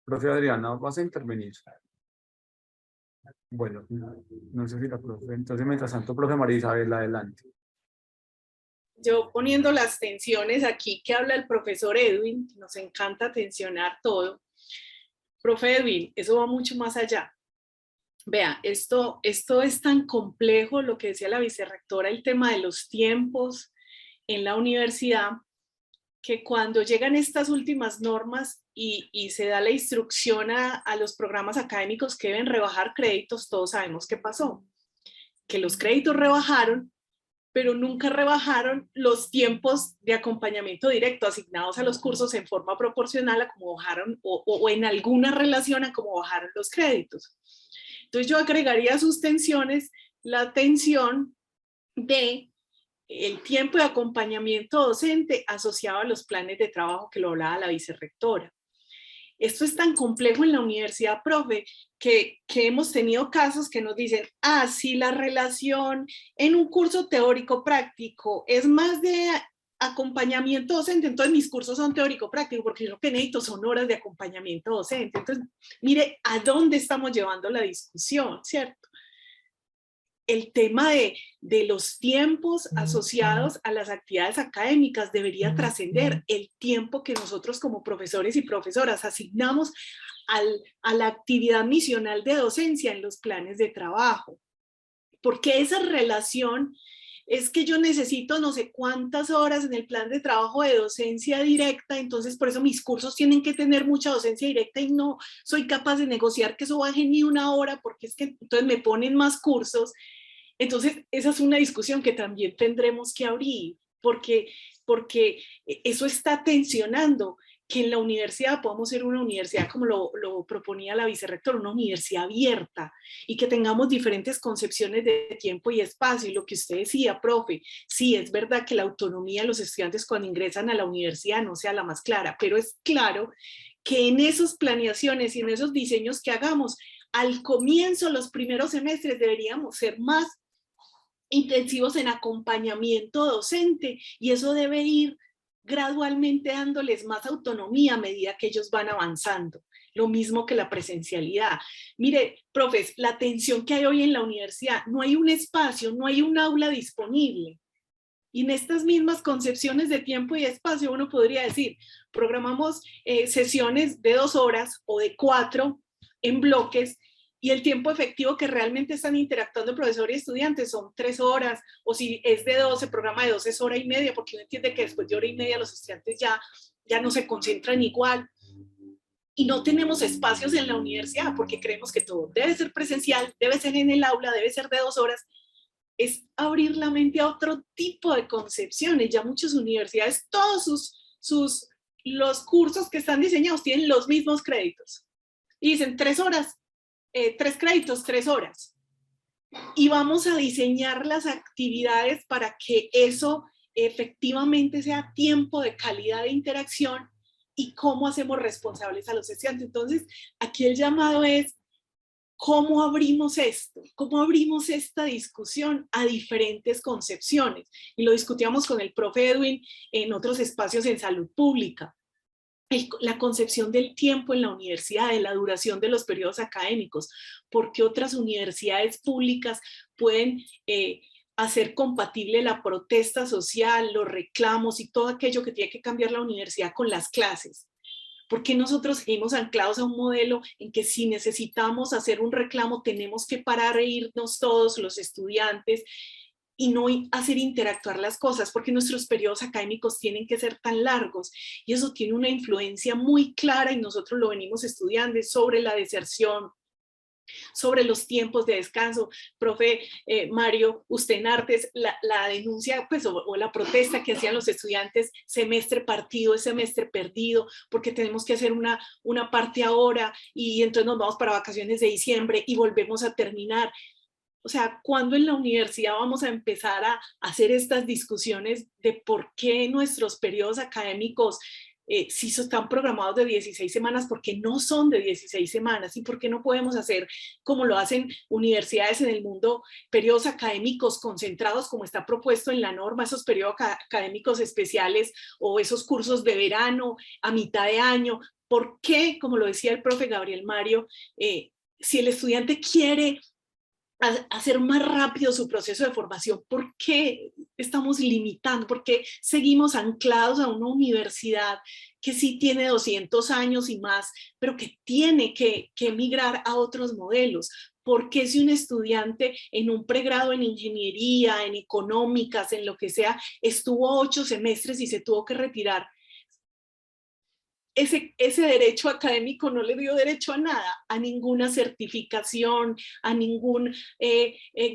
Profe Adriana, ¿vas a intervenir? Bueno, no sé si la profe. Entonces, mientras tanto, profe María Isabel, adelante. Yo poniendo las tensiones aquí que habla el profesor Edwin, nos encanta tensionar todo. Profe Edwin, eso va mucho más allá. Vea, esto es tan complejo, lo que decía la vicerrectora, el tema de los tiempos en la universidad, que cuando llegan estas últimas normas y se da la instrucción a los programas académicos que deben rebajar créditos, todos sabemos qué pasó. Que los créditos rebajaron, pero nunca rebajaron los tiempos de acompañamiento directo asignados a los cursos en forma proporcional a cómo bajaron o en alguna relación a cómo bajaron los créditos. Entonces yo agregaría a sus tensiones la tensión de el tiempo de acompañamiento docente asociado a los planes de trabajo que lo hablaba la vicerrectora. Esto es tan complejo en la universidad, profe, que hemos tenido casos que nos dicen, si la relación en un curso teórico práctico es más de acompañamiento docente, entonces mis cursos son teórico práctico, porque yo lo que necesito son horas de acompañamiento docente. Entonces, mire a dónde estamos llevando la discusión, ¿cierto? El tema de los tiempos asociados a las actividades académicas debería trascender el tiempo que nosotros como profesores y profesoras asignamos a la actividad misional de docencia en los planes de trabajo. Porque esa relación es que yo necesito no sé cuántas horas en el plan de trabajo de docencia directa, entonces por eso mis cursos tienen que tener mucha docencia directa y no soy capaz de negociar que eso baje ni una hora porque es que entonces me ponen más cursos. Entonces, esa es una discusión que también tendremos que abrir, porque eso está tensionando que en la universidad podamos ser una universidad, como lo proponía la vicerrectora, una universidad abierta, y que tengamos diferentes concepciones de tiempo y espacio. Y lo que usted decía, profe, sí, es verdad que la autonomía de los estudiantes cuando ingresan a la universidad no sea la más clara, pero es claro que en esas planeaciones y en esos diseños que hagamos, al comienzo, los primeros semestres, deberíamos ser más intensivos en acompañamiento docente, y eso debe ir gradualmente dándoles más autonomía a medida que ellos van avanzando. Lo mismo que la presencialidad. Mire, profes, la tensión que hay hoy en la universidad, no hay un espacio, no hay un aula disponible. Y en estas mismas concepciones de tiempo y espacio uno podría decir, programamos sesiones de 2 horas o de 4 en bloques, y el tiempo efectivo que realmente están interactuando el profesor y estudiantes son 3 horas, o si es de 12, programa de 12 es hora y media, porque uno entiende que después de hora y media los estudiantes ya no se concentran igual. Y no tenemos espacios en la universidad porque creemos que todo debe ser presencial, debe ser en el aula, debe ser de 2 horas, es abrir la mente a otro tipo de concepciones. Ya muchas universidades, todos los cursos que están diseñados tienen los mismos créditos. Y dicen 3 horas, 3 créditos, 3 horas. Y vamos a diseñar las actividades para que eso efectivamente sea tiempo de calidad de interacción y cómo hacemos responsables a los estudiantes. Entonces, aquí el llamado es, ¿cómo abrimos esto? ¿Cómo abrimos esta discusión a diferentes concepciones? Y lo discutíamos con el profe Edwin en otros espacios en salud pública. La concepción del tiempo en la universidad, de la duración de los periodos académicos, porque otras universidades públicas pueden hacer compatible la protesta social, los reclamos y todo aquello que tiene que cambiar la universidad con las clases. ¿Por qué nosotros seguimos anclados a un modelo en que si necesitamos hacer un reclamo tenemos que parar e irnos todos los estudiantes y no hacer interactuar las cosas? Porque nuestros periodos académicos tienen que ser tan largos y eso tiene una influencia muy clara, y nosotros lo venimos estudiando, sobre la deserción, sobre los tiempos de descanso. Profe Mario, usted en Artes, la denuncia pues, o la protesta que hacían los estudiantes, semestre partido es semestre perdido, porque tenemos que hacer una parte ahora y entonces nos vamos para vacaciones de diciembre y volvemos a terminar. O sea, ¿cuándo en la universidad vamos a empezar a hacer estas discusiones de por qué nuestros periodos académicos, si están programados de 16 semanas, por qué no son de 16 semanas? ¿Y por qué no podemos hacer como lo hacen universidades en el mundo, periodos académicos concentrados como está propuesto en la norma, esos periodos académicos especiales o esos cursos de verano a mitad de año? ¿Por qué, como lo decía el profe Gabriel Mario, si el estudiante quiere hacer más rápido su proceso de formación, ¿por qué estamos limitando? ¿Por qué seguimos anclados a una universidad que sí tiene 200 años y más, pero que tiene que migrar a otros modelos? ¿Por qué si un estudiante en un pregrado en ingeniería, en económicas, en lo que sea, estuvo 8 semestres y se tuvo que retirar, ese derecho académico no le dio derecho a nada, a ninguna certificación, a ningún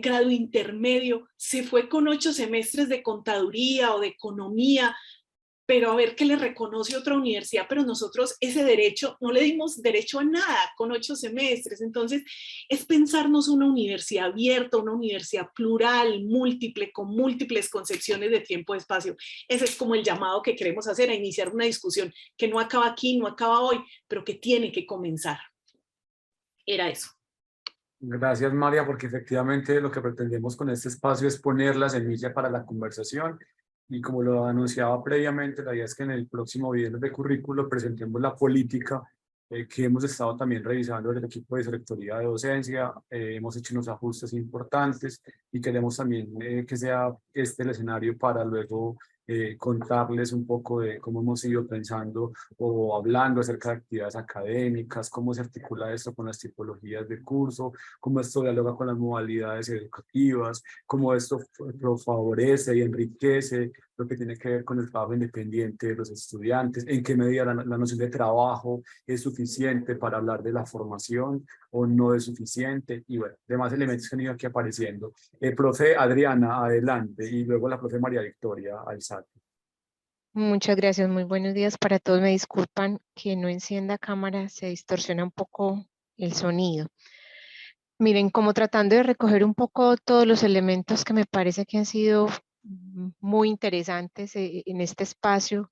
grado intermedio? Se fue con 8 semestres de contaduría o de economía, pero a ver qué le reconoce otra universidad, pero nosotros ese derecho, no le dimos derecho a nada con 8 semestres. Entonces, es pensarnos una universidad abierta, una universidad plural, múltiple, con múltiples concepciones de tiempo y espacio. Ese es como el llamado que queremos hacer, a iniciar una discusión que no acaba aquí, no acaba hoy, pero que tiene que comenzar. Era eso. Gracias, María, porque efectivamente lo que pretendemos con este espacio es poner la semilla para la conversación. Y como lo anunciaba previamente, la idea es que en el próximo video de currículo presentemos la política que hemos estado también revisando en el equipo de Vicerrectoría de Docencia. Hemos hecho unos ajustes importantes y queremos también que sea este el escenario para luego contarles un poco de cómo hemos ido pensando o hablando acerca de actividades académicas, cómo se articula esto con las tipologías del curso, cómo esto dialoga con las modalidades educativas, cómo esto favorece y enriquece lo que tiene que ver con el trabajo independiente de los estudiantes, en qué medida la noción de trabajo es suficiente para hablar de la formación o no es suficiente, y bueno, demás elementos que han ido aquí apareciendo. Profe Adriana, adelante, y luego la profe María Victoria Alzate. Muchas gracias, muy buenos días para todos. Me disculpan que no encienda cámara, se distorsiona un poco el sonido. Miren, como tratando de recoger un poco todos los elementos que me parece que han sido muy interesantes en este espacio,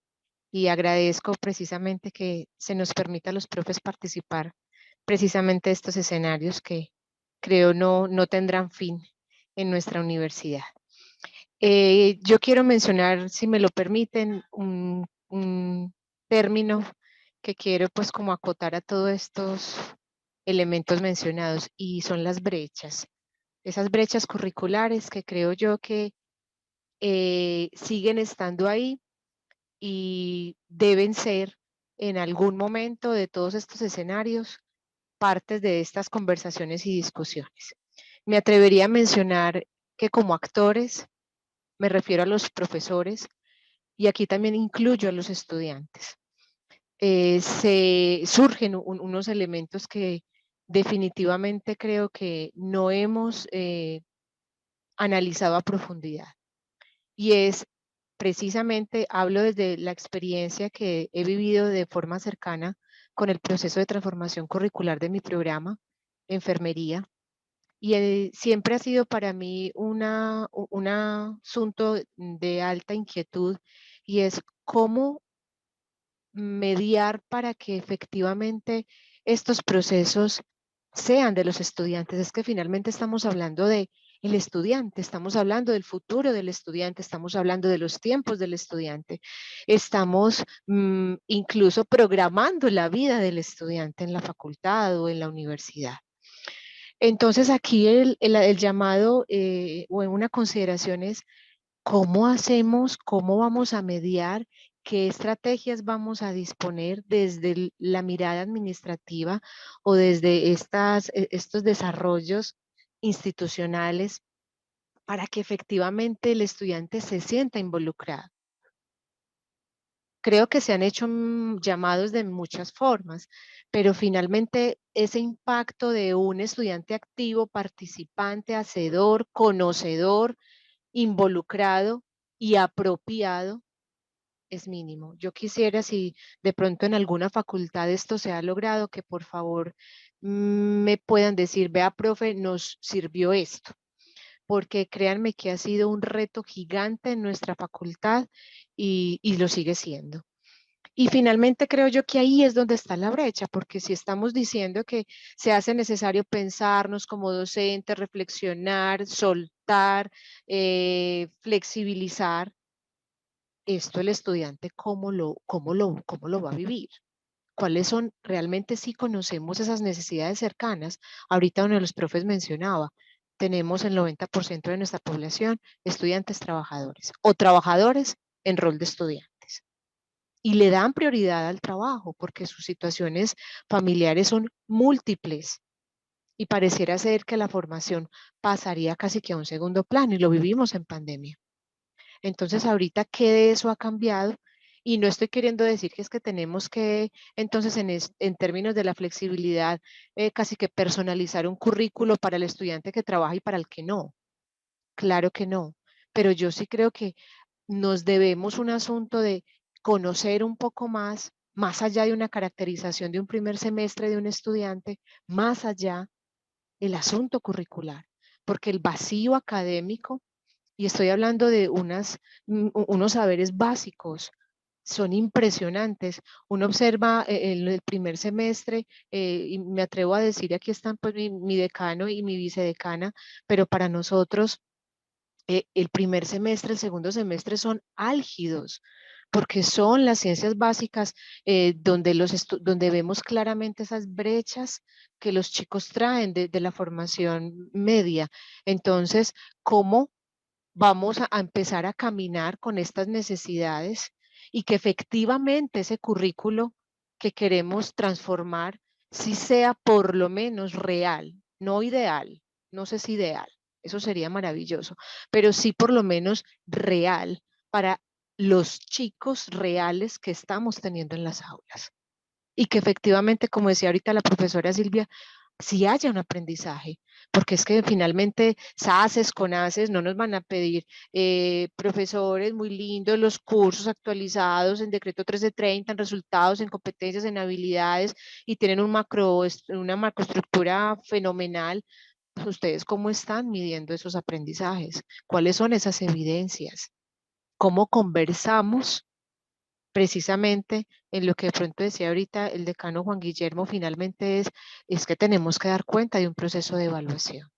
y agradezco precisamente que se nos permita a los profes participar precisamente de estos escenarios que creo no tendrán fin en nuestra universidad. Yo quiero mencionar, si me lo permiten, un término que quiero pues como acotar a todos estos elementos mencionados, y son las brechas. Esas brechas curriculares que creo yo que siguen estando ahí y deben ser en algún momento de todos estos escenarios partes de estas conversaciones y discusiones. Me atrevería a mencionar que como actores, me refiero a los profesores, y aquí también incluyo a los estudiantes, surgen unos elementos que definitivamente creo que no hemos analizado a profundidad. Y es precisamente, hablo desde la experiencia que he vivido de forma cercana con el proceso de transformación curricular de mi programa, enfermería, y siempre ha sido para mí un asunto de alta inquietud, y es cómo mediar para que efectivamente estos procesos sean de los estudiantes. Es que finalmente estamos hablando de el estudiante, estamos hablando del futuro del estudiante, estamos hablando de los tiempos del estudiante, estamos incluso programando la vida del estudiante en la facultad o en la universidad. Entonces aquí el llamado o una consideración es cómo hacemos, cómo vamos a mediar, qué estrategias vamos a disponer desde la mirada administrativa o desde estos desarrollos institucionales para que efectivamente el estudiante se sienta involucrado. Creo que se han hecho llamados de muchas formas, pero finalmente ese impacto de un estudiante activo, participante, hacedor, conocedor, involucrado y apropiado es mínimo. Yo quisiera, si de pronto en alguna facultad esto se ha logrado, que por favor me puedan decir, vea, profe, nos sirvió esto, porque créanme que ha sido un reto gigante en nuestra facultad y lo sigue siendo. Y finalmente creo yo que ahí es donde está la brecha, porque si estamos diciendo que se hace necesario pensarnos como docentes, reflexionar, soltar, flexibilizar, esto el estudiante cómo lo va a vivir. ¿Cuáles son? Realmente sí conocemos esas necesidades cercanas. Ahorita uno de los profes mencionaba, tenemos el 90% de nuestra población estudiantes trabajadores o trabajadores en rol de estudiantes. Y le dan prioridad al trabajo porque sus situaciones familiares son múltiples y pareciera ser que la formación pasaría casi que a un segundo plano y lo vivimos en pandemia. Entonces ahorita, ¿qué de eso ha cambiado? Y no estoy queriendo decir que es que tenemos que, entonces, en términos de la flexibilidad, casi que personalizar un currículo para el estudiante que trabaja y para el que no. Claro que no. Pero yo sí creo que nos debemos un asunto de conocer un poco más allá de una caracterización de un primer semestre de un estudiante, más allá el asunto curricular. Porque el vacío académico, y estoy hablando de unos saberes básicos, son impresionantes. Uno observa en el primer semestre, y me atrevo a decir, aquí están pues mi decano y mi vicedecana, pero para nosotros el primer semestre, el segundo semestre son álgidos, porque son las ciencias básicas donde vemos claramente esas brechas que los chicos traen de la formación media. Entonces, ¿cómo vamos a empezar a caminar con estas necesidades y que efectivamente ese currículo que queremos transformar sí sea por lo menos real, no ideal, no sé si ideal, eso sería maravilloso, pero sí por lo menos real para los chicos reales que estamos teniendo en las aulas? Y que efectivamente, como decía ahorita la profesora Silvia, si haya un aprendizaje, porque es que finalmente SACES, CONACES no nos van a pedir profesores muy lindos, los cursos actualizados en decreto 1330, en resultados, en competencias, en habilidades, y tienen una macroestructura fenomenal. Pues, ¿ustedes cómo están midiendo esos aprendizajes? ¿Cuáles son esas evidencias? ¿Cómo conversamos? Precisamente en lo que de pronto decía ahorita el decano Juan Guillermo, finalmente es que tenemos que dar cuenta de un proceso de evaluación,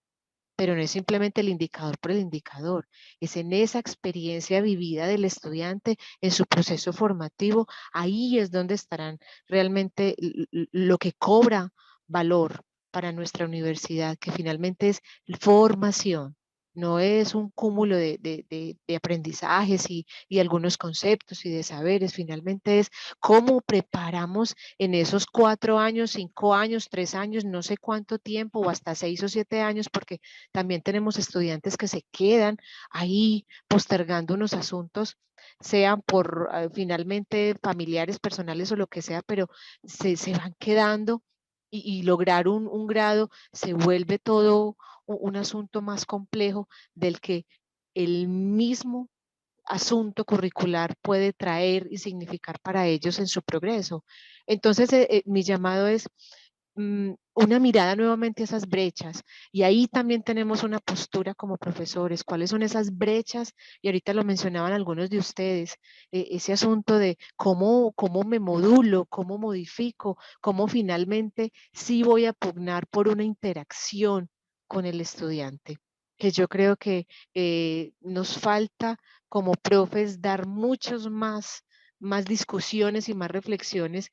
pero no es simplemente el indicador por el indicador, es en esa experiencia vivida del estudiante, en su proceso formativo, ahí es donde estarán realmente lo que cobra valor para nuestra universidad, que finalmente es formación. No es un cúmulo de aprendizajes y algunos conceptos y de saberes, finalmente es cómo preparamos en esos 4 años, 5 años, 3 años, no sé cuánto tiempo, o hasta 6 o 7 años, porque también tenemos estudiantes que se quedan ahí postergando unos asuntos, sean por finalmente familiares, personales o lo que sea, pero se van quedando y lograr un grado se vuelve todo un asunto más complejo del que el mismo asunto curricular puede traer y significar para ellos en su progreso. Entonces, mi llamado es una mirada nuevamente a esas brechas, y ahí también tenemos una postura como profesores, cuáles son esas brechas, y ahorita lo mencionaban algunos de ustedes, ese asunto de cómo me modulo, cómo modifico, cómo finalmente sí voy a pugnar por una interacción con el estudiante, que yo creo que nos falta como profes dar muchos más discusiones y más reflexiones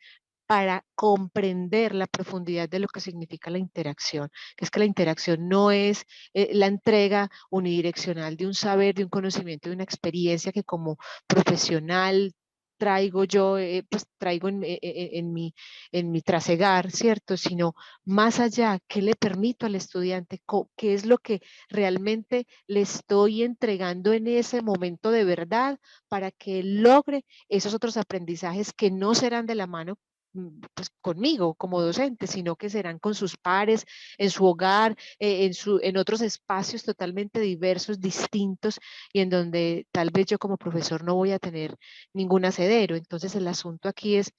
para comprender la profundidad de lo que significa la interacción, que es que la interacción no es la entrega unidireccional de un saber, de un conocimiento, de una experiencia que como profesional traigo yo, pues traigo en mi trasegar, ¿cierto? Sino más allá, ¿qué le permito al estudiante? ¿Qué es lo que realmente le estoy entregando en ese momento de verdad para que logre esos otros aprendizajes que no serán de la mano pues, conmigo como docente, sino que serán con sus pares, en su hogar, en otros espacios totalmente diversos, distintos, y en donde tal vez yo como profesor no voy a tener ningún asedero? Entonces el asunto aquí es,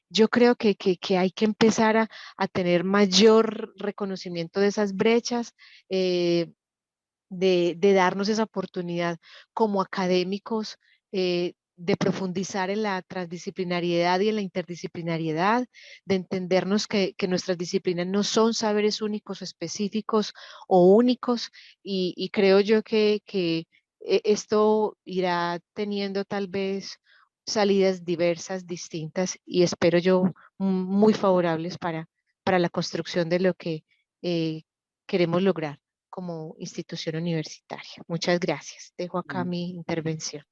yo creo que hay que empezar a tener mayor reconocimiento de esas brechas, de darnos esa oportunidad como académicos, de profundizar en la transdisciplinariedad y en la interdisciplinariedad, de entendernos que nuestras disciplinas no son saberes únicos o específicos o únicos, y creo yo que esto irá teniendo tal vez salidas diversas, distintas, y espero yo muy favorables para la construcción de lo que queremos lograr como institución universitaria. Muchas gracias. Dejo acá mi intervención.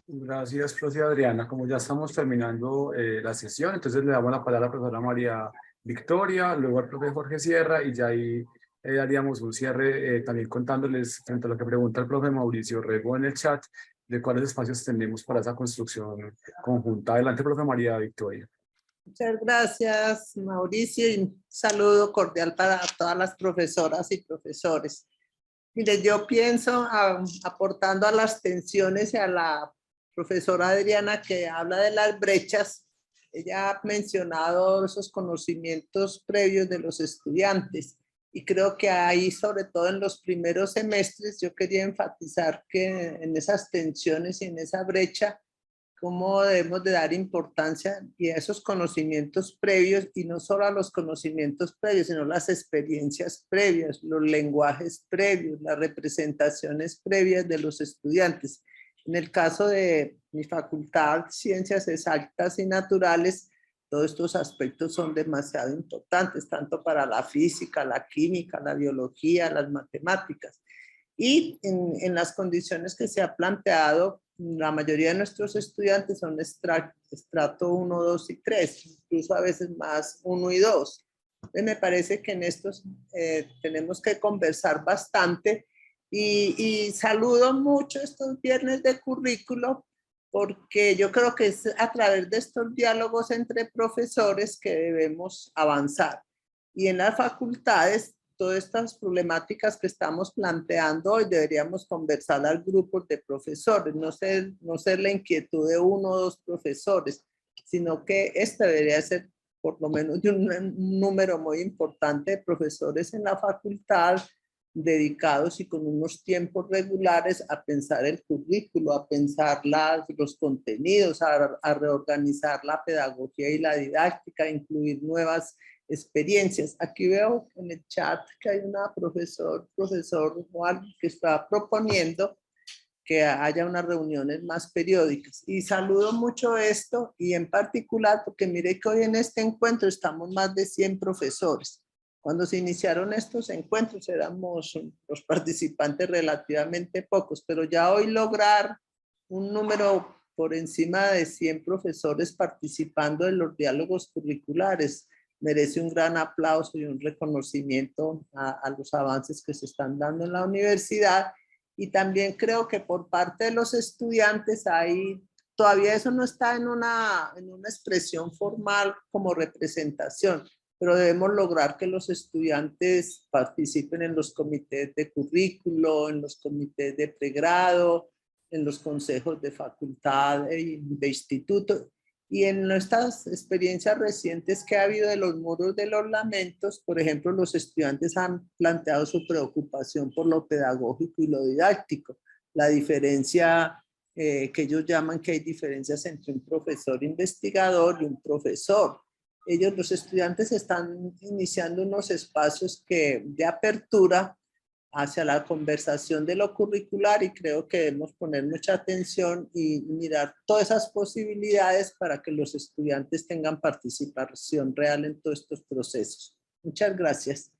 Gracias, profe Adriana. Como ya estamos terminando la sesión, entonces le damos la palabra a la profesora María Victoria, luego al profe Jorge Sierra, y ya ahí haríamos un cierre también contándoles, frente a lo que pregunta el profe Mauricio Rego en el chat, de cuáles espacios tenemos para esa construcción conjunta. Adelante, profe María Victoria. Muchas gracias, Mauricio, y un saludo cordial para todas las profesoras y profesores. Mire, yo pienso, aportando a las tensiones y a la profesora Adriana que habla de las brechas, ella ha mencionado esos conocimientos previos de los estudiantes, y creo que ahí, sobre todo en los primeros semestres, yo quería enfatizar que en esas tensiones y en esa brecha, cómo debemos de dar importancia y a esos conocimientos previos, y no solo a los conocimientos previos, sino las experiencias previas, los lenguajes previos, las representaciones previas de los estudiantes. En el caso de mi facultad, Ciencias Exactas y Naturales, todos estos aspectos son demasiado importantes, tanto para la física, la química, la biología, las matemáticas. Y en las condiciones que se ha planteado, la mayoría de nuestros estudiantes son estrato 1, 2 y 3, incluso a veces más 1 y 2. Entonces me parece que en estos tenemos que conversar bastante, y saludo mucho estos viernes de currículo, porque yo creo que es a través de estos diálogos entre profesores que debemos avanzar. Y en las facultades, todas estas problemáticas que estamos planteando hoy deberíamos conversar al grupo de profesores, no ser la inquietud de 1 o 2 profesores, sino que esta debería ser por lo menos de un número muy importante de profesores en la facultad, dedicados y con unos tiempos regulares a pensar el currículo, a pensar los contenidos, a reorganizar la pedagogía y la didáctica, a incluir nuevas experiencias. Aquí veo en el chat que hay una profesor Juan, que está proponiendo que haya unas reuniones más periódicas, y saludo mucho esto, y en particular porque mire que hoy en este encuentro estamos más de 100 profesores. Cuando se iniciaron estos encuentros éramos los participantes relativamente pocos, pero ya hoy lograr un número por encima de 100 profesores participando en los diálogos curriculares merece un gran aplauso y un reconocimiento a los avances que se están dando en la universidad. Y también creo que por parte de los estudiantes todavía eso no está en una expresión formal como representación, pero debemos lograr que los estudiantes participen en los comités de currículo, en los comités de pregrado, en los consejos de facultad y de instituto. Y en estas experiencias recientes que ha habido de los muros de los lamentos, por ejemplo, los estudiantes han planteado su preocupación por lo pedagógico y lo didáctico. La diferencia que ellos llaman que hay diferencias entre un profesor investigador y un profesor. Ellos, los estudiantes, están iniciando unos espacios de apertura hacia la conversación de lo curricular y creo que debemos poner mucha atención y mirar todas esas posibilidades para que los estudiantes tengan participación real en todos estos procesos. Muchas gracias.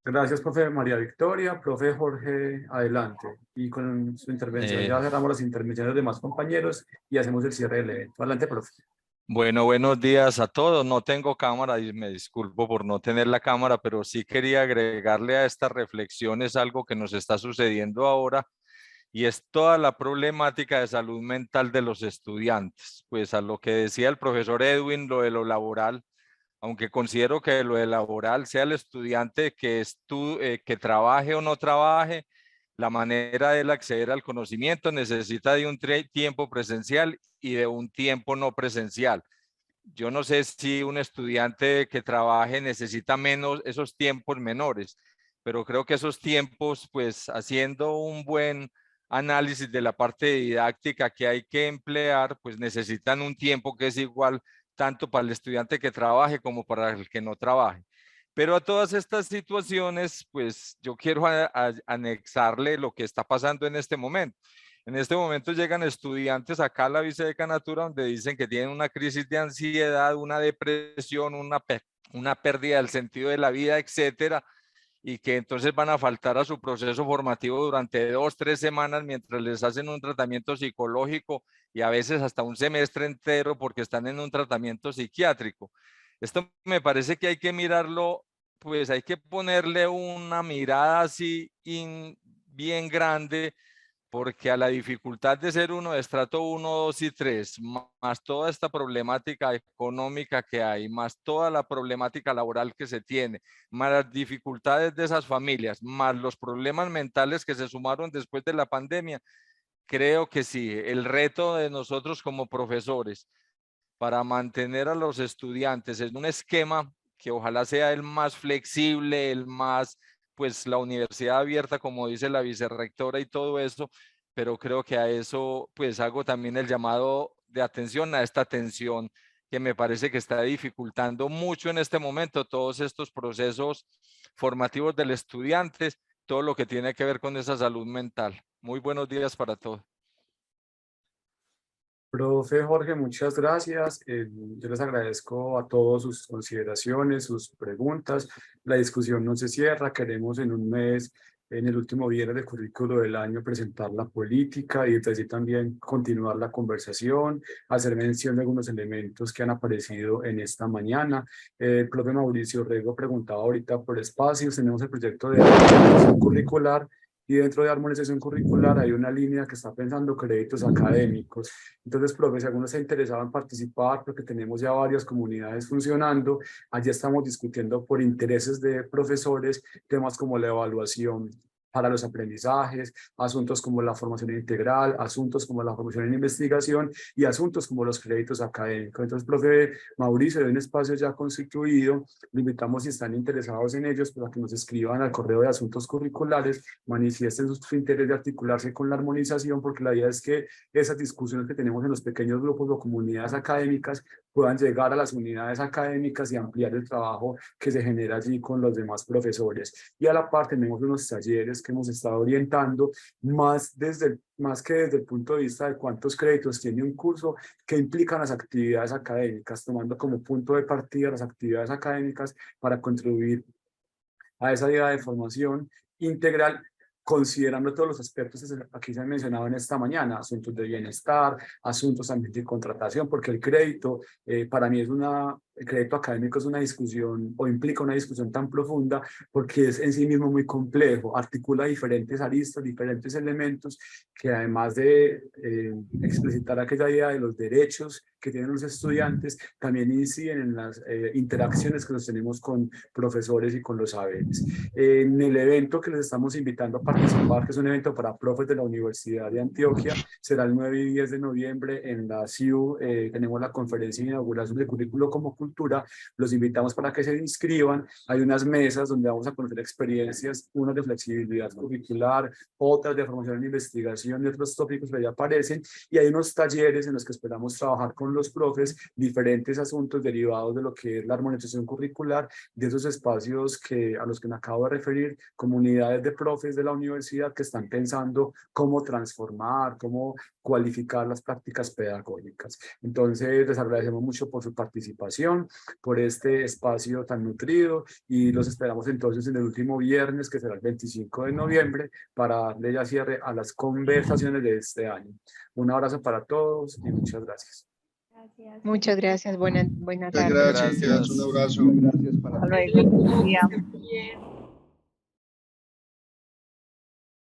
Gracias, profe María Victoria. Profe Jorge, adelante. Y con su intervención ya cerramos las intervenciones de demás compañeros y hacemos el cierre del evento. Adelante, profe. Bueno, buenos días a todos. No tengo cámara y me disculpo por no tener la cámara, pero sí quería agregarle a estas reflexiones algo que nos está sucediendo ahora y es toda la problemática de salud mental de los estudiantes. Pues a lo que decía el profesor Edwin, lo de lo laboral, aunque considero que lo de laboral sea el estudiante que trabaje o no trabaje, la manera de él acceder al conocimiento necesita de un tiempo presencial y de un tiempo no presencial. Yo no sé si un estudiante que trabaje necesita menos esos tiempos menores, pero creo que esos tiempos, pues haciendo un buen análisis de la parte didáctica que hay que emplear, pues necesitan un tiempo que es igual tanto para el estudiante que trabaje como para el que no trabaje. Pero a todas estas situaciones, pues yo quiero anexarle lo que está pasando en este momento. En este momento llegan estudiantes acá a la vicedecanatura donde dicen que tienen una crisis de ansiedad, una depresión, una pérdida del sentido de la vida, etcétera, y que entonces van a faltar a su proceso formativo durante 2, 3 semanas mientras les hacen un tratamiento psicológico y a veces hasta un semestre entero porque están en un tratamiento psiquiátrico. Esto me parece que hay que mirarlo, pues hay que ponerle una mirada así bien grande, porque a la dificultad de ser uno de estrato 1, 2 y 3, más toda esta problemática económica que hay, más toda la problemática laboral que se tiene, más las dificultades de esas familias, más los problemas mentales que se sumaron después de la pandemia, creo que sí, el reto de nosotros como profesores para mantener a los estudiantes en un esquema que ojalá sea el más flexible, el más, pues la universidad abierta, como dice la vicerrectora y todo eso, pero creo que a eso pues hago también el llamado de atención a esta tensión que me parece que está dificultando mucho en este momento todos estos procesos formativos del estudiante, todo lo que tiene que ver con esa salud mental. Muy buenos días para todos. Profe Jorge, muchas gracias. Yo les agradezco a todos sus consideraciones, sus preguntas. La discusión no se cierra. Queremos en un mes, en el último viernes del currículo del año, presentar la política y así también continuar la conversación, hacer mención de algunos elementos que han aparecido en esta mañana. El profe Mauricio Rego preguntaba ahorita por espacios. Tenemos el proyecto de armonización curricular. Y dentro de armonización curricular hay una línea que está pensando créditos académicos. Entonces, profe, si alguno se interesaba en participar, porque tenemos ya varias comunidades funcionando, allí estamos discutiendo por intereses de profesores, temas como la evaluación para los aprendizajes, asuntos como la formación integral, asuntos como la formación en investigación y asuntos como los créditos académicos. Entonces, profe Mauricio, de un espacio ya constituido, le invitamos, si están interesados en ellos, para que nos escriban al correo de asuntos curriculares, manifiesten su interés de articularse con la armonización, porque la idea es que esas discusiones que tenemos en los pequeños grupos o comunidades académicas puedan llegar a las unidades académicas y ampliar el trabajo que se genera allí con los demás profesores. Y a la par tenemos unos talleres que hemos estado orientando más que desde el punto de vista de cuántos créditos tiene un curso, que implican las actividades académicas, tomando como punto de partida las actividades académicas para contribuir a esa idea de formación integral, considerando todos los aspectos que aquí se han mencionado en esta mañana, asuntos de bienestar, asuntos también de contratación, porque el crédito para mí es el crédito académico es una discusión o implica una discusión tan profunda porque es en sí mismo muy complejo, articula diferentes aristas, diferentes elementos que además de explicitar aquella idea de los derechos que tienen los estudiantes, también inciden en las interacciones que sostenemos con profesores y con los saberes. En el evento que les estamos invitando a participar, que es un evento para profes de la Universidad de Antioquia, será el 9 y 10 de noviembre en la CIU, tenemos la conferencia de inauguración de currículo como cultura, los invitamos para que se inscriban, hay unas mesas donde vamos a conocer experiencias, unas de flexibilidad curricular, otras de formación en investigación y otros tópicos que ya aparecen, y hay unos talleres en los que esperamos trabajar con los profes diferentes asuntos derivados de lo que es la armonización curricular de esos espacios a los que me acabo de referir, comunidades de profes de la universidad que están pensando cómo transformar, cómo cualificar las prácticas pedagógicas. Entonces, les agradecemos mucho por su participación, por este espacio tan nutrido y los esperamos entonces en el último viernes, que será el 25 de noviembre, para darle ya cierre a las conversaciones de este año. Un abrazo para todos y muchas gracias. Muchas gracias. Buena tarde. Gracias, un abrazo. Gracias para